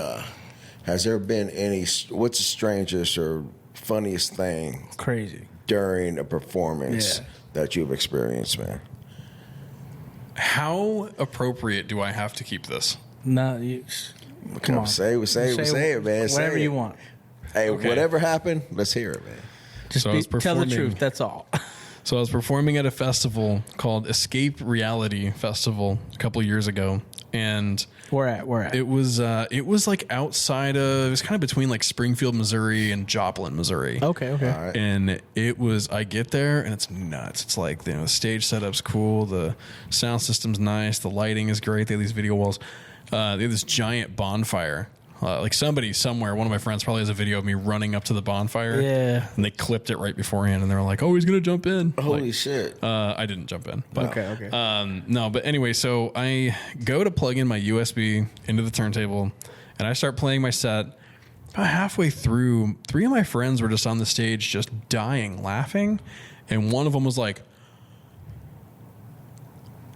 What's the strangest or funniest thing Crazy. during a performance Yeah. that you've experienced, man? How appropriate do I have to keep this? No, come on. Say it, man. Whatever Say you it. want. Hey, Okay. whatever happened, let's hear it, man. Just So I was tell the performing- truth. That's all. So I was performing at a festival called Escape Reality Festival a couple years ago, and Where at? it was like outside of, it was kind of between like Springfield, Missouri and Joplin, Missouri. Okay. All right. And I get there and it's nuts. It's like, the stage setup's cool, the sound system's nice, the lighting is great. They have these video walls. They have this giant bonfire. Like somebody somewhere, one of my friends probably has a video of me running up to the bonfire. Yeah. And they clipped it right beforehand, and they were like, "Oh, he's gonna jump in." Holy Like, shit. I didn't jump in. But, Okay. no, but anyway, so I go to plug in my USB into the turntable, and I start playing my set. About halfway through, 3 of my friends were just on the stage, just dying laughing, and one of them was like,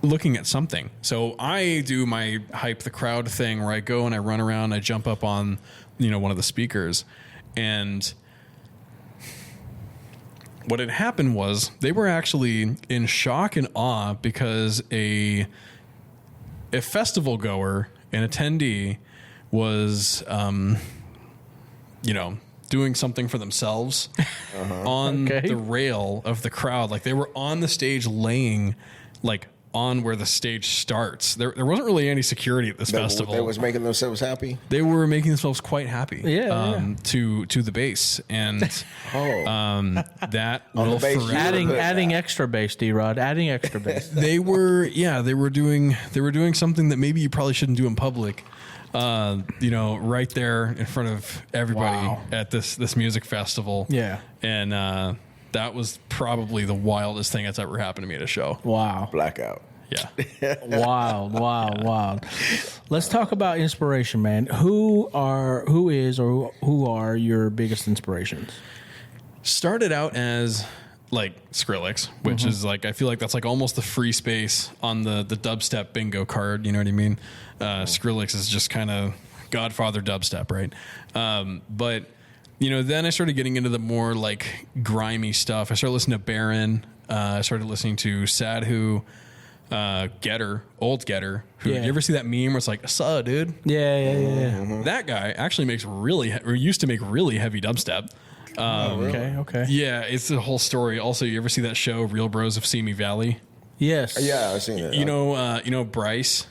looking at something. So I do my hype the crowd thing where I go and I run around, I jump up on, one of the speakers, and what had happened was they were actually in shock and awe because a festival goer, an attendee, was doing something for themselves on the rail of the crowd. Like, they were on the stage laying like on where the stage starts. There wasn't really any security at this festival. They was making themselves happy. They were making themselves quite happy. Yeah. To the bass, and that On the will bass, forever. Adding extra bass, D-Rod. Adding extra bass. They were doing something that maybe you probably shouldn't do in public. Right there in front of everybody at this music festival. Yeah. And that was probably the wildest thing that's ever happened to me at a show. Wow. BLAQOUT. Yeah. Wild. Let's talk about inspiration, man. Who are your biggest inspirations? Started out as like Skrillex, which is like, I feel like that's like almost the free space on the dubstep bingo card. You know what I mean? Skrillex is just kind of Godfather dubstep, right? But you know, then I started getting into the more like grimy stuff. I started listening to Baron. I started listening to Sadhu, Old Getter. Who, you ever see that meme where it's like, "Suh, dude"? Yeah. That guy actually makes used to make really heavy dubstep. Okay. Yeah, it's the whole story. Also, you ever see that show, Real Bros of Simi Valley? Yes. Yeah, I've seen it. You know Bryce,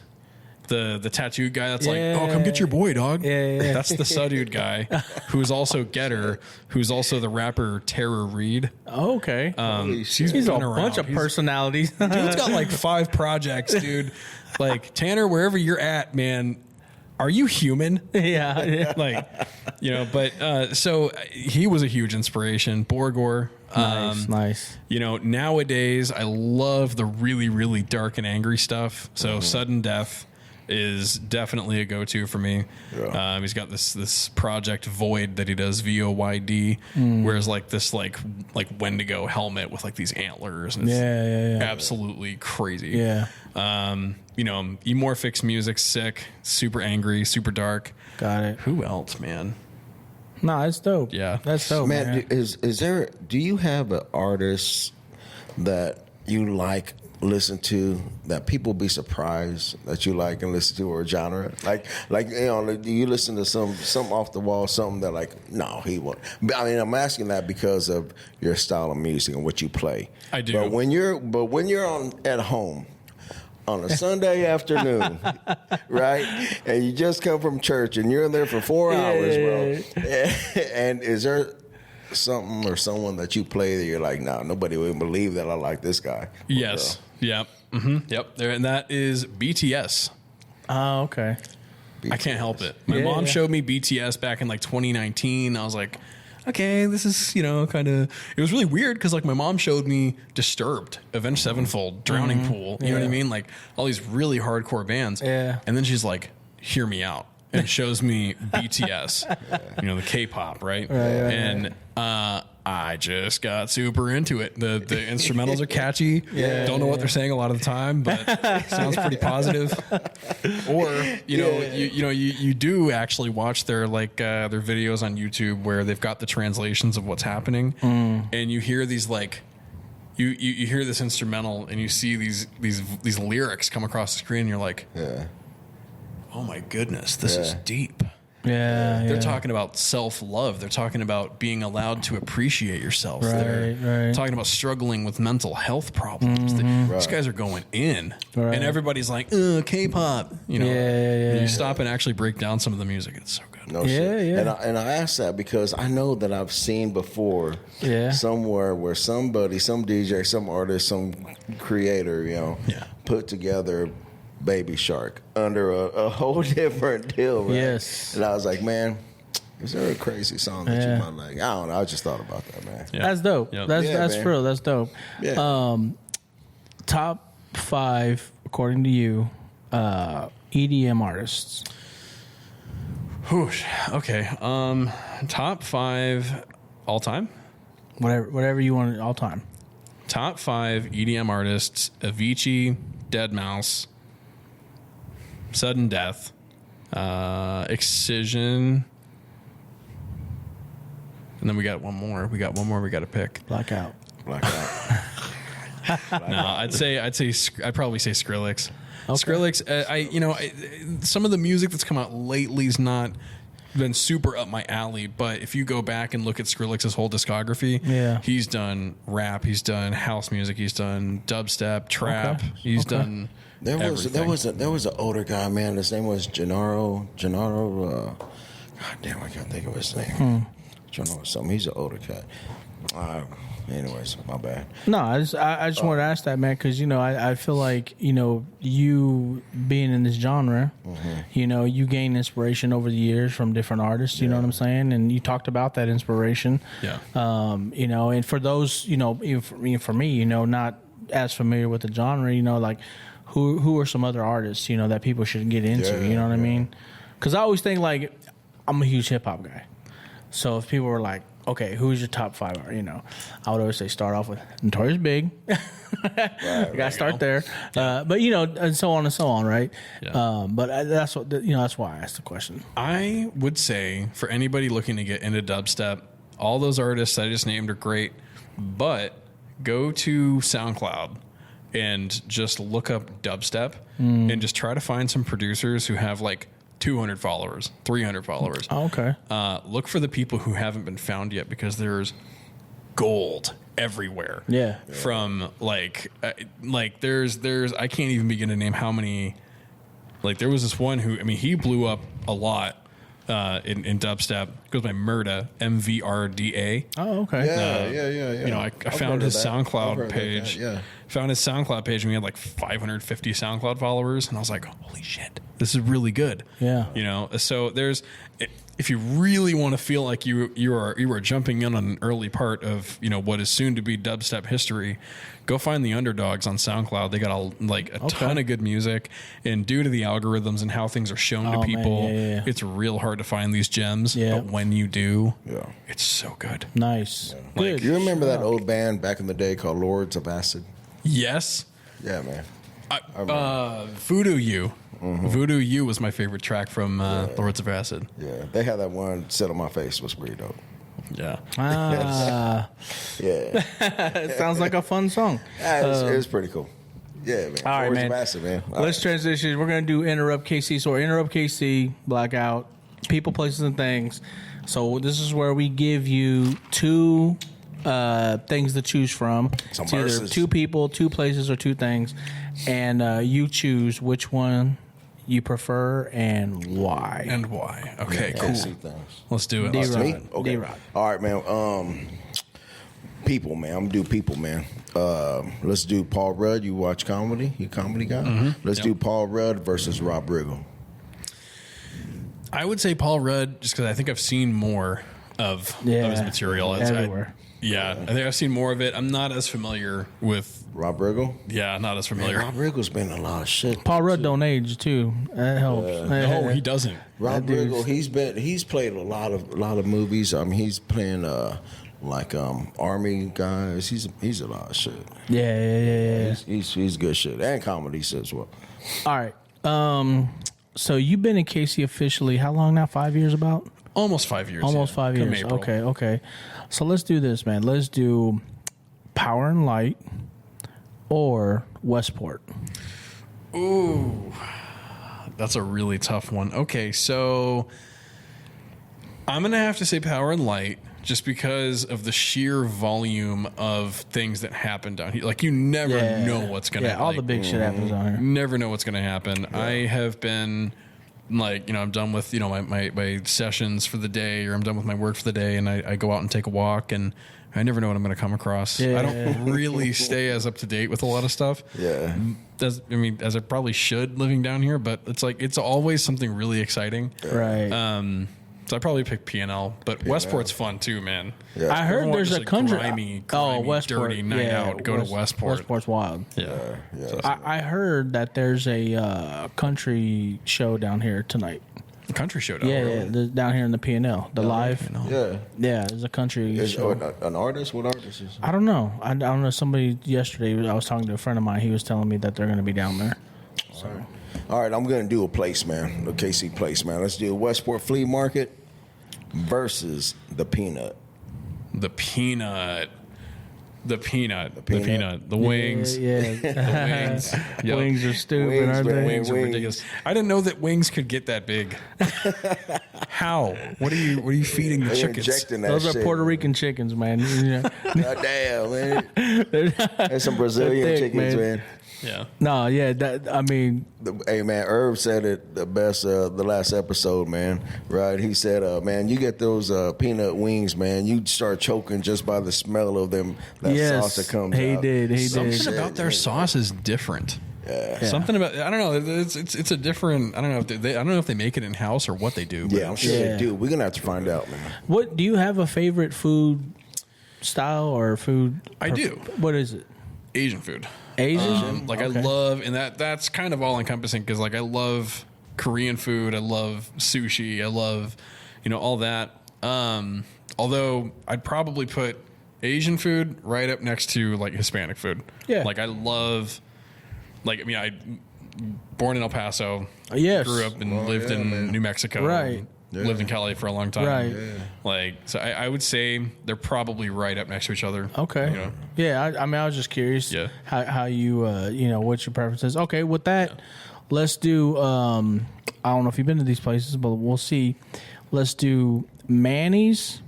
the tattooed guy that's like, "Oh, come get your boy, dog." Yeah. That's the Sudude guy, who's also Getter, who's also the rapper Tara Reid. Oh, okay. He's a been around. bunch of personalities. Dude's got like 5 projects, dude. Like, Tanner, wherever you're at, man, are you human? Yeah. Like, you know, but so he was a huge inspiration. Borgor. Nice. You know, nowadays I love the really, really dark and angry stuff. So Sudden Death is definitely a go-to for me. Yeah. He's got this project Void that he does, VOYD, whereas like this like Wendigo helmet with like these antlers. And it's absolutely crazy. Yeah. You know, Emorphic's music's sick, super angry, super dark. Got it. Who else, man? No, that's dope. Yeah. That's dope, Man, do you have an artist that you like listen to that people be surprised that you like and listen to, or a genre? Like you know, do you listen to something off the wall, something that like, no, he won't. I mean, I'm asking that because of your style of music and what you play. I do. But when you're at home on a Sunday afternoon, right? And you just come from church and you're in there for 4 hours, bro. And is there something or someone that you play that you're like, nah, nobody would believe that I like this guy? Yes. Yep. Yep. There, and that is BTS. Oh, okay. BTS. I can't help it. My mom showed me BTS back in like 2019. I was like, okay, this is, you know, kind of, it was really weird because like my mom showed me Disturbed, Avenged Sevenfold, Drowning Pool, you know what I mean? Like all these really hardcore bands. Yeah. And then she's like, hear me out, and shows me BTS, you know, the K-pop, right? And I just got super into it. The instrumentals are catchy. Don't know what they're saying a lot of the time, but sounds pretty positive. Or you do actually watch their their videos on YouTube where they've got the translations of what's happening, and you hear these like you hear this instrumental and you see these lyrics come across the screen and you're like, oh my goodness, this is deep. They're talking about self-love. They're talking about being allowed to appreciate yourself. They're talking about struggling with mental health problems. These guys are going in. And everybody's like, K-pop. You know, you stop and actually break down some of the music. It's so good. No shit. And I ask that because I know that I've seen before somewhere where somebody, some DJ, some artist, some creator, you know, put together Baby Shark under a whole different deal, right? Yes. And I was like, man, is there a crazy song that you might like? I don't know. I just thought about that, man. That's dope. That's real. That's dope. Top 5, according to you, EDM artists. Whoosh. Okay. Top 5 all time? Whatever you want all time. Top 5 EDM artists: Avicii, Deadmau5, Sudden Death, Excision, and then we got one more. We got to pick. BLAQOUT. No, I'd probably say Skrillex. Okay. Skrillex. Some of the music that's come out lately is not been super up my alley, but if you go back and look at Skrillex's whole discography, he's done rap, he's done house music, he's done dubstep, trap, he's done. There was an older guy, man. His name was Gennaro. God damn, I can't think of his name. Gennaro something. He's an older cat. Anyways, my bad. No, I just wanted to ask that, man, because I feel like you being in this genre, you gain inspiration over the years from different artists. You know what I'm saying, and you talked about that inspiration. Yeah. And for those, even for me, not as familiar with the genre, like who are some other artists, that people should get into. You know what I mean? Because I always think like I'm a huge hip hop guy. So if people were like, okay, who's your top 5? You know, I would always say start off with Notorious Big. You gotta start there. But you know, and so on, right? Yeah. But that's what that's why I asked the question. I would say for anybody looking to get into dubstep, all those artists I just named are great, but go to SoundCloud and just look up dubstep and just try to find some producers who have like 200 followers, 300 followers. Oh, okay. Look for the people who haven't been found yet, because there's gold everywhere. Yeah. From like there's I can't even begin to name how many. Like there was this one who, I mean, he blew up a lot in dubstep. It goes by Murda, MVRDA. Oh, okay. Yeah. You know, I found his SoundCloud page. Yeah. Found his SoundCloud page, and we had like 550 SoundCloud followers, and I was like, holy shit, this is really good. Yeah. You know, so there's, if you really want to feel like you are jumping in on an early part of, you know, what is soon to be dubstep history, go find the underdogs on SoundCloud. They got a ton of good music, and due to the algorithms and how things are shown to people, it's real hard to find these gems. Yeah. But when you do, Yeah. it's so good. Nice. Good. You remember that old band back in the day called Lords of Acid? Yes. Yeah, man. Voodoo You. Voodoo You was my favorite track from Lords of Acid. Yeah, they had that one "Sit on My Face" was pretty dope. Yeah. Yeah, It sounds like a fun song. it was pretty cool. Yeah, man. All right, Lords man. of Acid, man. All Let's transition. We're going to do Interrupt KC. So Interrupt KC, Blackout, People, Places, and Things. So this is where we give you 2 things to choose from. Some It's either verses. 2 people, 2 places, or 2 things. And you choose which one you prefer and why. And why? Okay, cool. KC things. Let's do it. D-Rock. Me? Okay. D-Rock. All right, man. People, man. I'm gonna do people, man. Let's do Paul Rudd. You watch comedy? You a comedy guy? Let's do Paul Rudd versus Rob Riggle. I would say Paul Rudd, just because I think I've seen more of his material. Everywhere. I think I've seen more of it. I'm not as familiar with. Rob Riggle? Yeah, not as familiar. Man, Rob Riggle's been in a lot of shit. Paul Rudd don't age too. That helps. No, he doesn't. Rob Riggle, he's played a lot of movies. I mean, he's playing army guys. He's a lot of shit. Yeah. He's good shit, and comedies as well. All right. So you've been in KC officially how long now? 5 years about? Almost 5 years. Almost yeah. 5 Come years. April. Okay. So let's do this, man. Let's do Power and Light or Westport. Ooh, that's a really tough one. Okay, so I'm going to have to say Power and Light, just because of the sheer volume of things that happen down here. Like, you never know what's going to happen. Yeah, all the big shit happens on here. Never know what's going to happen. Yeah. I have been, like, you know, I'm done with, you know, my sessions for the day, or I'm done with my work for the day, and I go out and take a walk, and I never know what I'm going to come across. Yeah. I don't really stay as up to date with a lot of stuff. Yeah. As I probably should living down here, but it's like, it's always something really exciting. Right. So I probably pick P&L, but Westport's fun too, man. Yeah. I heard there's a country grimy, Westport, dirty night out. Go to Westport. Westport's wild. Yeah. I heard that there's a country show down here tonight. A country show down Down here in the P&L, the live. Yeah. Yeah, there's a country show. An artist? What artist is it? I don't know. I don't know. Somebody yesterday, I was talking to a friend of mine. He was telling me that they're going to be down there. So. All right, I'm going to do a place, man. The KC place, man. Let's do Westport Flea Market versus the Peanut. The Peanut. The wings. Yeah. The wings. Yep. Wings are stupid, aren't they? Wings are ridiculous. I didn't know that wings could get that big. How? What are you feeding the They're chickens? injecting that Those shit. are Puerto Rican chickens, man. God damn, man. There's some Brazilian thick, chickens, man. Yeah. No, yeah. I mean, Hey, man, Herb said it the best the last episode, man. Right? He said, man, you get those peanut wings, man. You start choking just by the smell of them. That sauce that comes out. He did. Something about their sauce is different. Yeah. Something about, I don't know. It's a different. I don't know if I don't know if they make it in house or what they do. Yeah, I'm sure they do. We're gonna have to find out, man. What do you have a favorite food style or food? I do. What is it? Asian food. Asian? Like Okay. I love, and that's kind of all encompassing, because like I love Korean food, I love sushi, I love, all that. Although I'd probably put Asian food right up next to like Hispanic food. Yeah. Like I love, like, I mean, I born in El Paso. Yes. Grew up and lived in New Mexico. Right. Lived in Cali for a long time. Right. Yeah. Like, so I would say they're probably right up next to each other. Okay. You know? Yeah, I mean, I was just curious. Yeah. How you what your preference is. Okay, with that, let's do. I don't know if you've been to these places, but we'll see. Let's do Manny's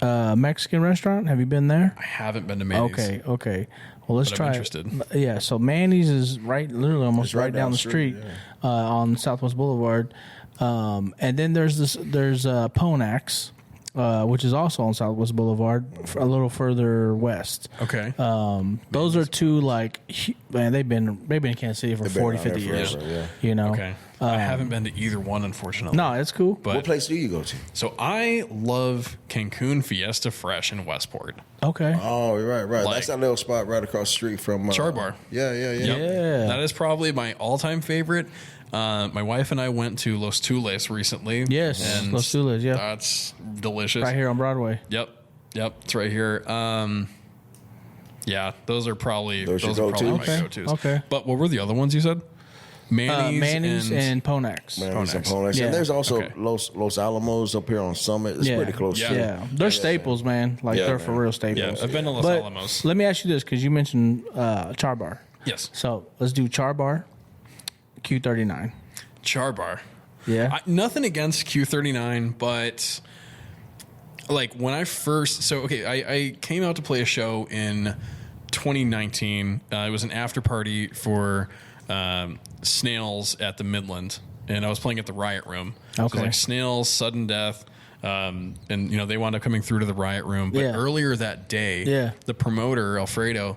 Mexican restaurant. Have you been there? I haven't been to Manny's. Okay. Well, let's But I'm try. interested. Yeah. So Manny's is literally almost It's right down the street on Southwest Boulevard. And then there's Ponax, which is also on Southwest Boulevard, a little further west. Okay. Those are two man. They've been in Kansas City for They've been 40, around there 50 years. forever, yeah. You know. Okay. I haven't been to either one, unfortunately. No, it's cool. But What place do you go to? so I love Cancun Fiesta Fresh in Westport. Okay. Oh, right. Like- That's that little spot right across the street from Char Bar. Yeah. Yep. Yeah. That is probably my all-time favorite. My wife and I went to Los Tules recently. Yes, and Los Tules, yeah. That's delicious. Right here on Broadway. Yep, it's right here. Yeah, those are probably Those your my go-tos? go-tos. Okay. But what were the other ones you said? Manny's and Ponax. Manny's and Ponax. Ponax. Yeah. And there's also Okay. Los Alamos up here on Summit. It's pretty close. Yeah. too. Yeah, they're staples, man. Like Yeah, they're man. for real Yeah, staples. I've been to Los But Alamos. let me ask you this, because you mentioned Char Bar. Yes, So let's do Char Bar, Q39. Char Bar. Yeah. Nothing against Q39, but like when I first, I came out to play a show in 2019. It was an after party for Snails at the Midland, and I was playing at the Riot Room. So it was Okay. like Snails, Sudden Death, and they wound up coming through to the Riot Room. But Yeah. earlier that day, the promoter Alfredo.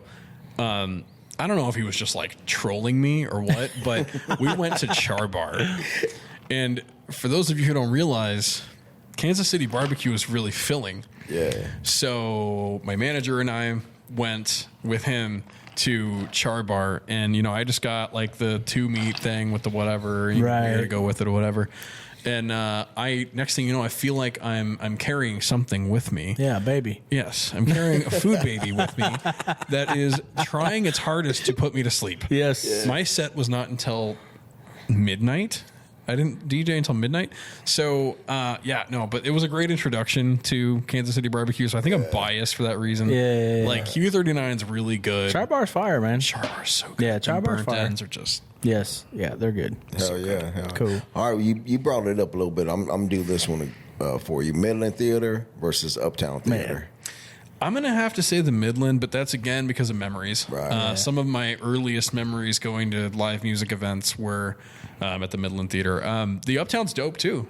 I don't know if he was just like trolling me or what, but we went to Char Bar. And for those of you who don't realize, Kansas City barbecue is really filling. Yeah. So my manager and I went with him to Char Bar, and I just got like the 2 meat thing with the whatever, Right. to go with it or whatever. And next thing you know, I feel like I'm carrying something with me. Yeah, baby. Yes, I'm carrying a food baby with me that is trying its hardest to put me to sleep. Yes. My set was not until midnight. I didn't DJ until midnight. So, but it was a great introduction to Kansas City barbecue. So I think I'm biased for that reason. Yeah. Like Q39 is really good. Char Bar's fire, man. Char Bar's so good. Yeah, Char And Bar's burnt fire. ends are just. Yes. Yeah, they're good. Hell yeah. Cool. All right, you brought it up a little bit. I'm gonna do this one for you. Midland Theater versus Uptown Theater. I'm going to have to say the Midland, but that's again because of memories. Right. Some of my earliest memories going to live music events were at the Midland Theater. The Uptown's dope too,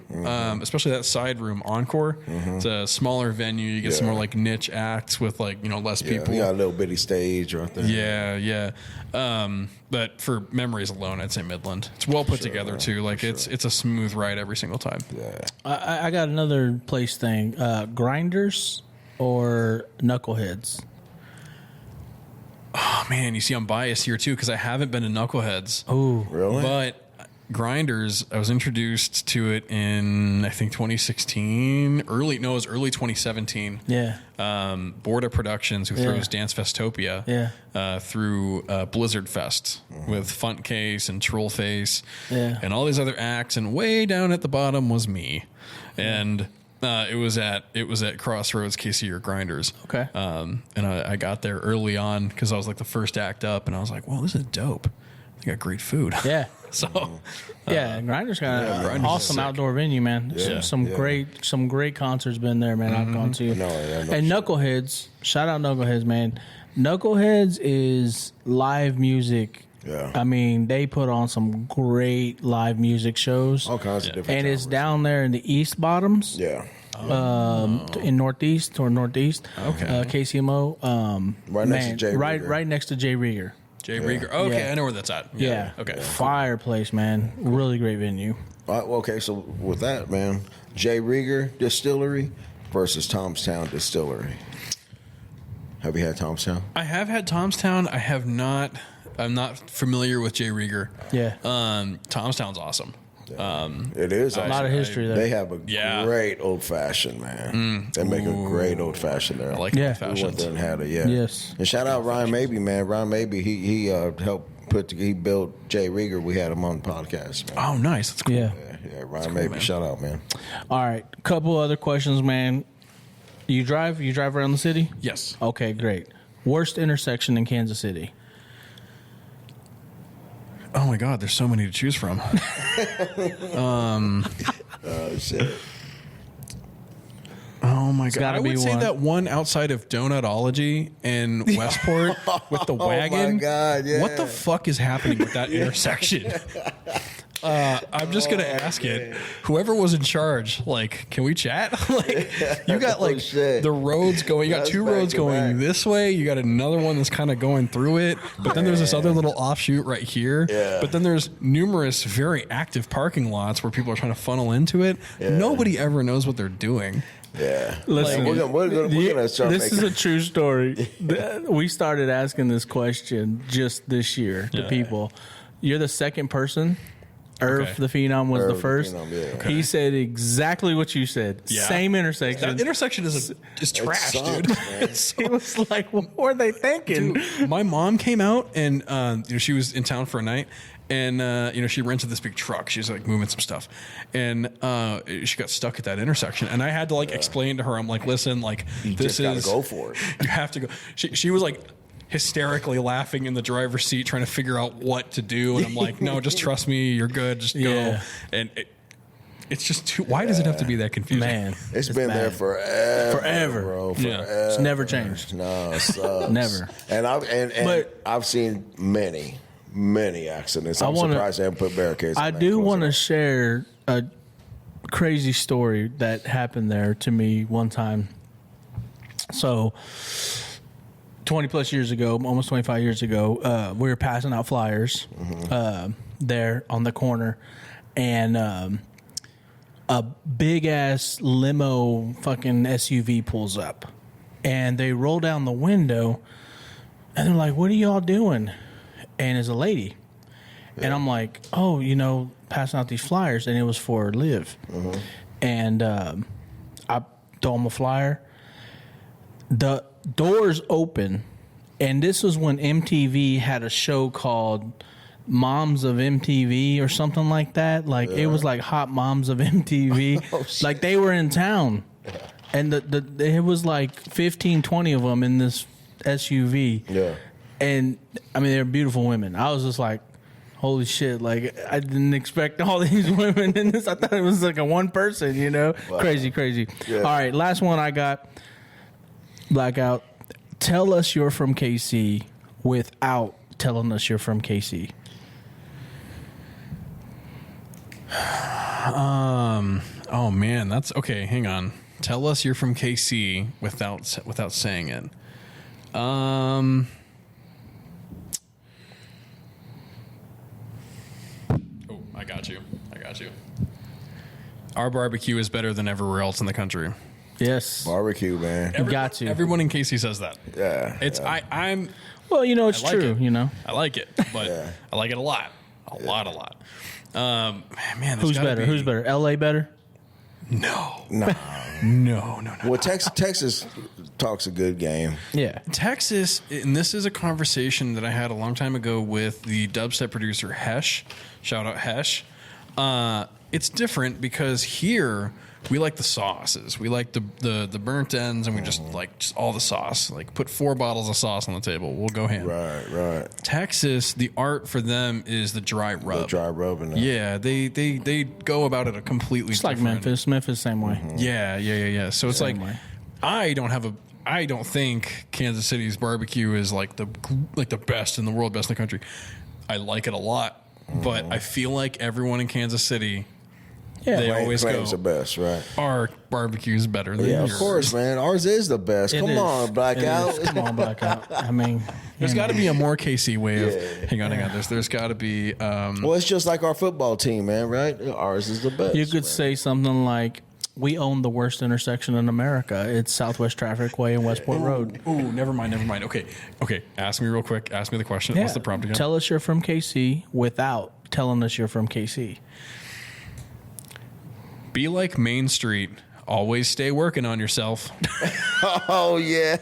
especially that side room Encore. It's a smaller venue. You get some more like niche acts with like less people. You got a little bitty stage right there. Yeah. But for memories alone, I'd say Midland. It's well put together too. Like it's a smooth ride every single time. Yeah. I got another place thing. Grinders or Knuckleheads? Oh man, you see, I'm biased here too because I haven't been to Knuckleheads. Oh, Really? But Grinders, I was introduced to it in I think 2016. It was early 2017. yeah. Borda Productions, who throws Dance Festopia, Yeah. through Blizzard Fest with Funtcase and Trollface, and all these other acts, and way down at the bottom was me, and it was at Crossroads KC or Grinders. Okay. And I got there early on because I was like the first act up, and I was like, "Well, this is dope. They got great food." Yeah. So Yeah, Grinders got an Grinders is awesome sick. outdoor venue, man. Yeah. Some great concerts been there, man. I've gone to. And Knuckleheads, shout out Knuckleheads, man. Knuckleheads is live music. Yeah. I mean, they put on some great live music shows. All kinds of different. And it's genres. down there in the East Bottoms. Yeah. In Northeast. Okay. KCMO. Right next to Jay Rieger. Right next to Jay Rieger. Jay Rieger. Okay, Yeah. I know where that's at. Yeah. Okay. Fireplace, man. Really great venue. Okay, so with that, man, Jay Rieger Distillery versus Tomstown Distillery. Have you had Tomstown? I have had Tomstown. I'm not familiar with Jay Rieger. Yeah. Tomstown's awesome. It is A lot of history there. They have a great old fashioned, man. They make a great old fashioned there. I like Yeah. old We went fashioned. there and had it. Yes. And shout out Ryan Mabey, man. Ryan Mabey, he helped he built Jay Rieger. We had him on the podcast, man. Oh, nice. That's cool. Yeah. Yeah, Ryan Mabey, man. shout out, man. All right. Couple other questions, man. You drive around the city? Yes. Okay, great. Worst intersection in Kansas City? Oh my God, there's so many to choose from. Oh shit. Oh my God. gotta I be would say one. that one outside of Donutology in Westport with the wagon. my God, yeah. What the fuck is happening with that intersection? I'm just gonna ask it. Whoever was in charge, like, can we chat? Like, you got like shit. the roads going. You got That's two back roads to going back. this way. You got another one that's kind of going through it. But then there's this other little offshoot right here. Yeah. But then there's numerous very active parking lots where people are trying to funnel into it. Nobody ever knows what they're doing. Yeah. Listen, we're gonna start this making. is a true story. We started asking this question just this year to people. You're the second person. Irv the Phenom was Irv the the first. Phenom, yeah. He said exactly what you said. Yeah. Same intersection. That intersection is trash, sucks, dude. man. It's He was like, "What were they thinking?" Dude, my mom came out and she was in town for a night, and she rented this big truck. She's like moving some stuff, and she got stuck at that intersection. And I had to explain to her, I'm like, listen, like You this just gotta is go for it. You have to go. She was like hysterically laughing in the driver's seat, trying to figure out what to do. And I'm like, no, just trust me, you're good, just go. Yeah. And it's just too. Why does it have to be that confusing? Man, It's been there bad. forever, bro. Yeah. Forever. It's never changed. No, it sucks. Never. And But- I've seen many accidents. I'm wanna- surprised they haven't put barricades. I on that do close want to enough. share a crazy story that happened there to me one time. So, 20 plus years ago, almost 25 years ago, we were passing out flyers there on the corner, and a big ass limo fucking SUV pulls up, and they roll down the window, and they're like, "What are y'all doing?" And it's a lady. And I'm like, oh, passing out these flyers, and it was for Live. And I throw them a flyer. The doors open, and this was when MTV had a show called Moms of MTV or something like that. Like it was like Hot Moms of MTV. Like they were in town, and it was like 15, 20 of them in this SUV. Yeah. And I mean, they're beautiful women. I was just like, holy shit. Like, I didn't expect all these women in this. I thought it was like a one person, Wow. Crazy. Yeah. All right, last one I got. Blackout. Tell us you're from KC without telling us you're from KC. Oh man, that's okay. Hang on. Tell us you're from KC without saying it. Oh, I got you. Our barbecue is better than everywhere else in the country. Yes. Barbecue, man. Got to. Everyone in KC says that. Yeah. It's yeah. I'm Well, it's I like true, it. I like it, but Yeah. I like it a lot. A lot. Man, there's Who's gotta better? be- Who's better? LA better? No. No. No. Well, Texas talks a good game. Yeah. Texas, and this is a conversation that I had a long time ago with the dubstep producer Hesh. Shout out Hesh. It's different because here we like the sauces. We like the burnt ends, and we just like just all the sauce. Like put 4 bottles of sauce on the table. We'll go ham. Right. Texas, the art for them is the dry rub. The dry rubbing. Yeah, they go about it a completely It's like different. Memphis. Memphis, same way. Yeah. So it's like Same way. I don't think Kansas City's barbecue is like the best in the world, best in the country. I like it a lot, but I feel like everyone in Kansas City, they always claims go, the best, right? our barbecue is better than Yeah, yours. of course, man. Ours is the best. It Come is. on, Blackout. It is. Come on, Blackout. I mean, There's got to be a more KC way of. Hang on. There's got to be. Well, it's just like our football team, man, right? Ours is the best. you could say something like, we own the worst intersection in America. It's Southwest Traffic Way and Westport Road. Oh, never mind. Okay. Ask me real quick. Ask me the question. What's the prompt again? Tell us you're from KC without telling us you're from KC. Be like Main Street. Always stay working on yourself. Oh yeah,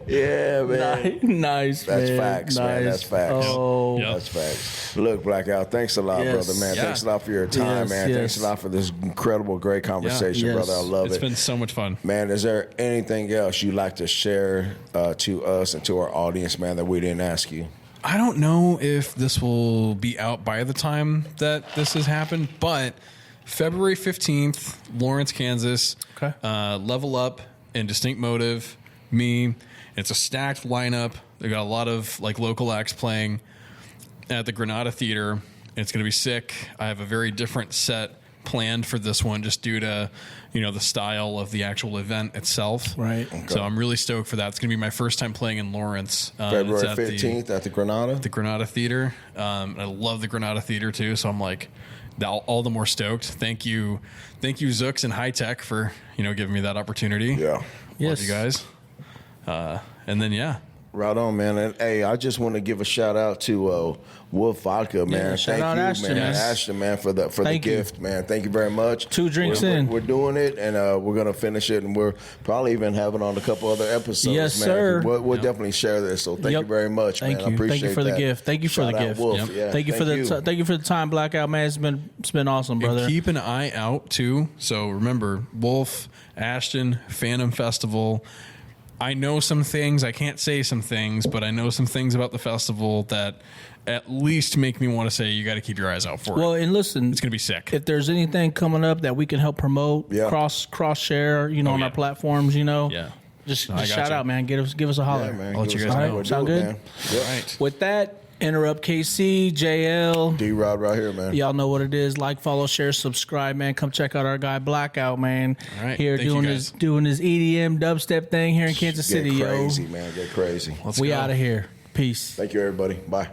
yeah, man. Nice. That's man. facts, man. Nice. That's facts. Oh, Yep. That's facts. Look, Blackout, thanks a lot, Yes. brother, man. Yeah. Thanks a lot for your time, Yes, man. yes. Thanks a lot for this incredible, great conversation, Yes. brother. I love It's it. been so much fun. Man, is there anything else you'd like to share to us and to our audience, man, that we didn't ask you? I don't know if this will be out by the time that this has happened, but February 15th, Lawrence, Kansas. Okay. Level Up and Distinct Motive, me. It's a stacked lineup. They got a lot of like local acts playing at the Granada Theater. It's going to be sick. I have a very different set planned for this one just due to, the style of the actual event itself. Right. So I'm really stoked for that. It's going to be my first time playing in Lawrence. February It's at 15th at the Granada? the Granada Theater. I love the Granada Theater too, so I'm like all the more stoked. Thank you, Zooks and High Tech for giving me that opportunity. Yeah. Love you guys. And then Right on, man. And hey, I just want to give a shout out to Wolf Vodka, man. shout Thank out you, Ashton. man. Yes. Ashton, man, for the Thank you. gift, man. Thank you very much. 2 drinks we're, in. We're doing it, and we're gonna finish it, and we're probably even having on a couple other episodes. Yes, man. sir. We'll definitely share this. So thank Yep. you very much, Thank man. I you. appreciate Thank you for that. the gift. Thank you for Shout the out gift. Wolf. Yep. Yeah, Thank you for the time, Blackout, man. It's been awesome, brother. and keep an eye out too. So remember, Wolf, Ashton, Phantom Festival. I know some things. I can't say some things, but I know some things about the festival that at least make me want to say you got to keep your eyes out for Well, it. and listen, It's going to be sick. if there's anything coming up that we can help promote, Yeah. cross share, on yeah. our platforms, Yeah. just I got shout you. out, man. Give us a holler. Yeah, man. I'll let Give you us guys a know. call. Sound Do it, good? man. Yep. Right. With that, Enterrupt KC, JL. D-Rod right here, man. Y'all know what it is. Like, follow, share, subscribe, man. Come check out our guy Blackout, man. All right. Here Thank you, guys. doing his EDM dubstep thing here in Kansas Get City, crazy, man. Get crazy. Let's We go. out of here. Peace. Thank you, everybody. Bye.